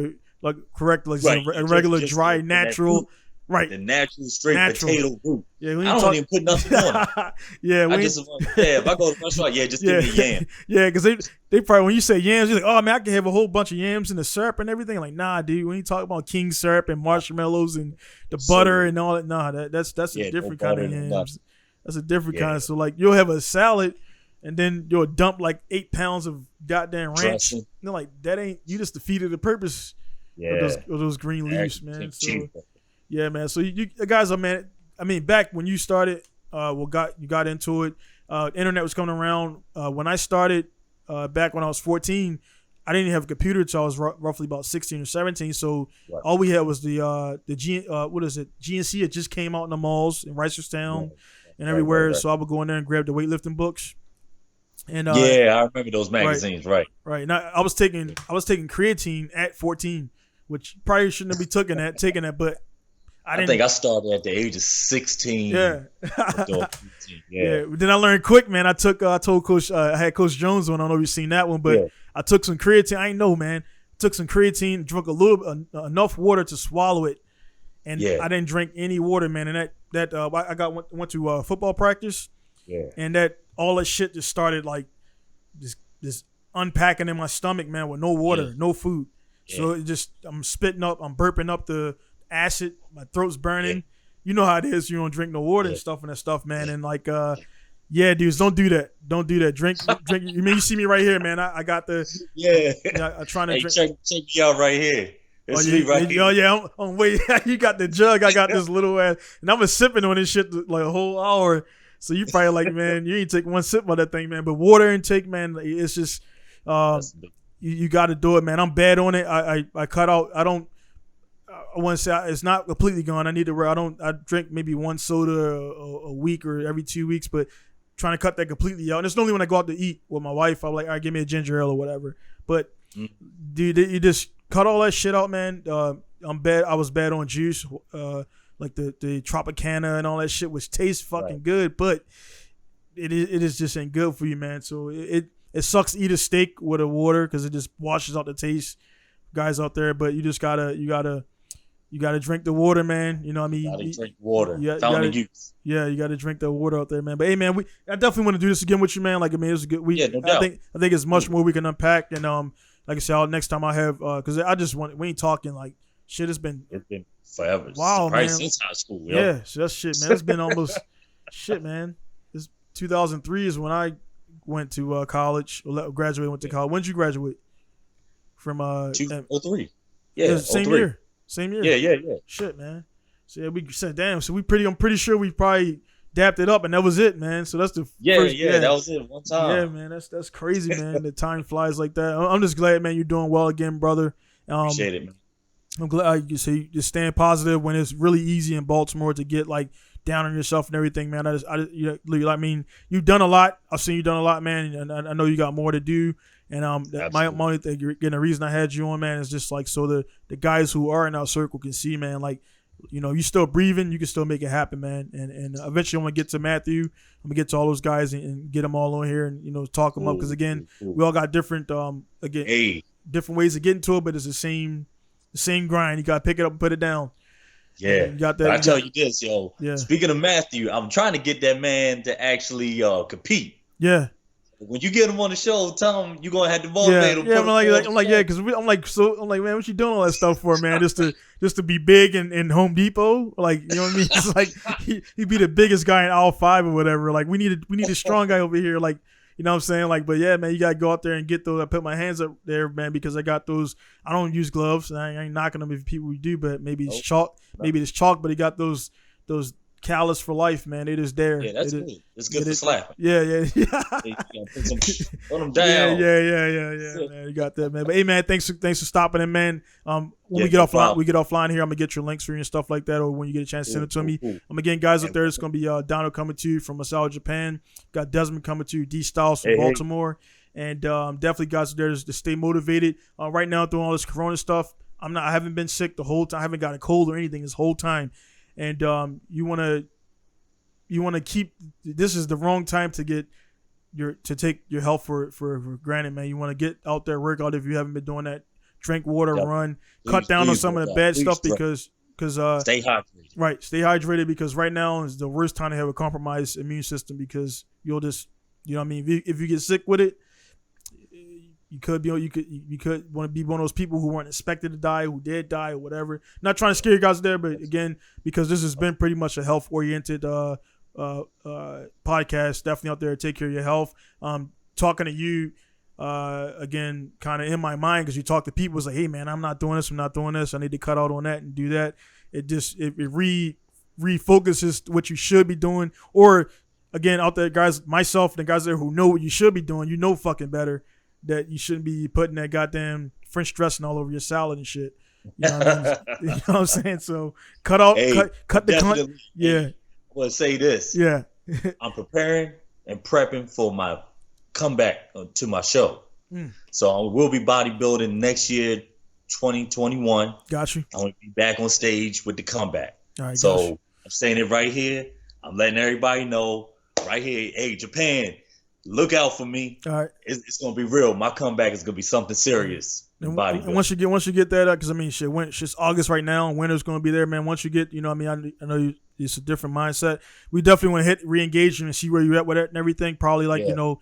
correct, like right. a regular just dry natural. Right, the natural straight potato root. Yeah, I don't even put nothing on it. Yeah, if I go to the restaurant, just give me yam. Yeah, because they probably, when you say yams, you're like, oh man, I can have a whole bunch of yams and the syrup and everything. Like, nah, dude. When you talk about king syrup and marshmallows and the butter and all that, nah, that's a different kind of yams. That's a different kind. So like, you'll have a salad, and then you'll dump like 8 pounds of goddamn ranch. Like that ain't, you just defeated the purpose. Of those green leaves, man. So. Yeah, man. So you guys are, man. I mean, back when you started, you got into it. Internet was coming around. When I started, back when I was 14, I didn't even have a computer until I was roughly about 16 or 17. So all we had was the GNC. It just came out in the malls in Reisterstown and everywhere. So I would go in there and grab the weightlifting books. And I remember those magazines. Right. And I was taking creatine at 14, which probably shouldn't have been taking that, but I think I started at the age of 16. Yeah. Then I learned quick, man. I told Coach, I had Coach Jones on. I don't know if you've seen that one, but I took some creatine. I ain't know, man. Took some creatine, drank enough water to swallow it, and I didn't drink any water, man. And I went to football practice, and that all that shit just started like this unpacking in my stomach, man, with no water, no food. So it just, I'm spitting up, I'm burping up the acid, my throat's burning. You know how it is. You don't drink no water and stuff, man. And like, dudes, don't do that. Drink. You mean, you see me right here, man? I got the I'm trying to drink. Check me out right here. It's me right here. Oh yeah, I'm wait. You got the jug. I got this little ass, and I'm sipping on this shit like a whole hour. So you probably like, man, you ain't take one sip of that thing, man. But water intake, man, it's just you got to do it, man. I'm bad on it. I cut out. I want to say it's not completely gone. I drink maybe one soda a week or every 2 weeks, but trying to cut that completely out. And it's only when I go out to eat with my wife, I'm like, all right, give me a ginger ale or whatever. But dude, you just cut all that shit out, man. I'm bad. I was bad on juice, like the Tropicana and all that shit, which tastes fucking good, but it is just ain't good for you, man. So it sucks to eat a steak with a water because it just washes out the taste, guys out there. But you gotta drink the water, man. You know what I mean? You gotta drink water. Fountain of youth. Yeah, you gotta drink the water out there, man. But hey, man, I definitely want to do this again with you, man. Like, I mean, it was a good week. No doubt. I think it's much more we can unpack. And like I said, next time I have, because I just want, we ain't talking like shit. It's been forever. Wow, man. Since high school. Yeah, so that's shit, man. It's been almost shit, man. This 2003 is when I went to college. Graduated, went to college. When did you graduate? From 2003. Same 03. year. Same year. Yeah. Shit, man. So yeah, we said, damn. So I'm pretty sure we probably dapped it up, and that was it, man. So that's the first, that was it. One time. Yeah, man. That's crazy, man. The time flies like that. I'm just glad, man. You're doing well again, brother. Appreciate it, man. I'm glad you say you staying positive when it's really easy in Baltimore to get like down on yourself and everything, man. I mean, you've done a lot. I've seen you done a lot, man, and I know you got more to do. And my only thing, again, the reason I had you on, man, is just like so the guys who are in our circle can see, man, like, you know, you still breathing, you can still make it happen, man. And eventually I'm gonna get to Matthew, I'm gonna get to all those guys and get them all on here and, you know, talk them up, because again, we all got different different ways of getting to it, but it's the same grind. You gotta pick it up and put it down. Yeah, you got that. I tell you this, yo. Yeah. Speaking of Matthew, I'm trying to get that man to actually compete. Yeah. When you get him on the show, tell him you're gonna have to motivate him. Yeah, I'm like, man, what you doing all that stuff for, man? Just to be big in Home Depot, like, you know what I mean? It's like he'd be the biggest guy in aisle 5 or whatever. Like, we need a strong guy over here, like, you know what I'm saying? Like, but yeah, man, you gotta go out there and get those. I put my hands up there, man, because I got those. I don't use gloves. I ain't knocking them if people do, but maybe it's chalk. Maybe it's chalk, but he got those callous for life, man. It is there. Yeah, that's good. It's good for slapping. Yeah. Put them down. Yeah, man. You got that, man. But hey, man, thanks for stopping in, man. When we get offline here, I'm gonna get your links for you and stuff like that, or when you get a chance, send it to me. Again, guys out there, it's gonna be Dono coming to you from Masao, Japan. Got Desmond coming to you, D Style from Baltimore. And definitely guys out there to stay motivated. Right now, through all this Corona stuff, I haven't been sick the whole time. I haven't got a cold or anything this whole time. And you want to keep, this is the wrong time to take your health for granted, man. You want to get out there, work out if you haven't been doing that. Drink water, run, cut down on some of the bad stuff because stay hydrated. Right, stay hydrated because right now is the worst time to have a compromised immune system because you'll just, you know what I mean? If you get sick with it, you could want to be one of those people who weren't expected to die, who did die or whatever. Not trying to scare you guys there, but again, because this has been pretty much a health oriented podcast, definitely out there, take care of your health. Talking to you again, kind of in my mind, because you talk to people, it's like, hey man, I'm not doing this, I need to cut out on that and do that. It just it refocuses what you should be doing. Or again, out there, guys, myself and the guys there who know what you should be doing, you know fucking better that you shouldn't be putting that goddamn French dressing all over your salad and shit. You know what I mean? You know what I'm saying? So cut the content. Yeah. I want to say this. Yeah. I'm preparing and prepping for my comeback to my show. So I will be bodybuilding next year, 2021. Got you. I want to be back on stage with the comeback. All right, so I'm saying it right here. I'm letting everybody know right here. Hey, Japan, look out for me. All right. It's going to be real. My comeback is going to be something serious. And once you get that, because I mean, it's August right now, and winter's going to be there, man. Once you get, you know, what I mean, I know it's a different mindset. We definitely want to re-engage you and see where you're at with it and everything. Probably like, you know,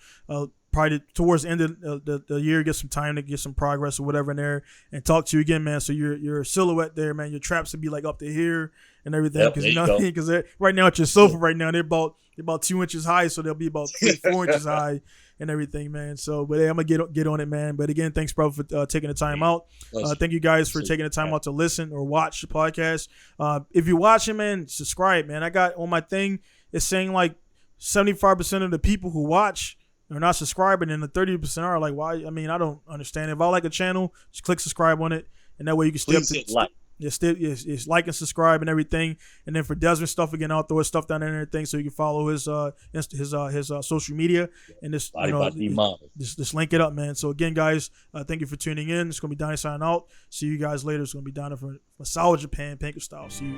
probably towards the end of the year, get some time to get some progress or whatever in there and talk to you again, man. So your silhouette there, man, your traps would be like up to here and everything. Because you know what I mean? Because right now at your sofa right now, they're about 2 inches high, so they'll be about 3-4 inches high and everything, man. So, but hey, I'm gonna get on it, man. But again, thanks, bro, for taking the time out. Thank you guys for taking the time out to listen or watch the podcast. If you're watching, man, subscribe, man. I got on my thing, it's saying like 75% of the people who watch are not subscribing, and the 30% are. Like, why? I mean, I don't understand. If I like a channel, just click subscribe on it, and that way you can stay up to like. It's like and subscribe and everything. And then for Desmond stuff, again, I'll throw his stuff down there and everything, so you can follow his social media and just link it up, man. So again, guys, thank you for tuning in. It's gonna be Donnie signing out. See you guys later. It's gonna be Donnie from Masawa Japan, Pinku style. See you.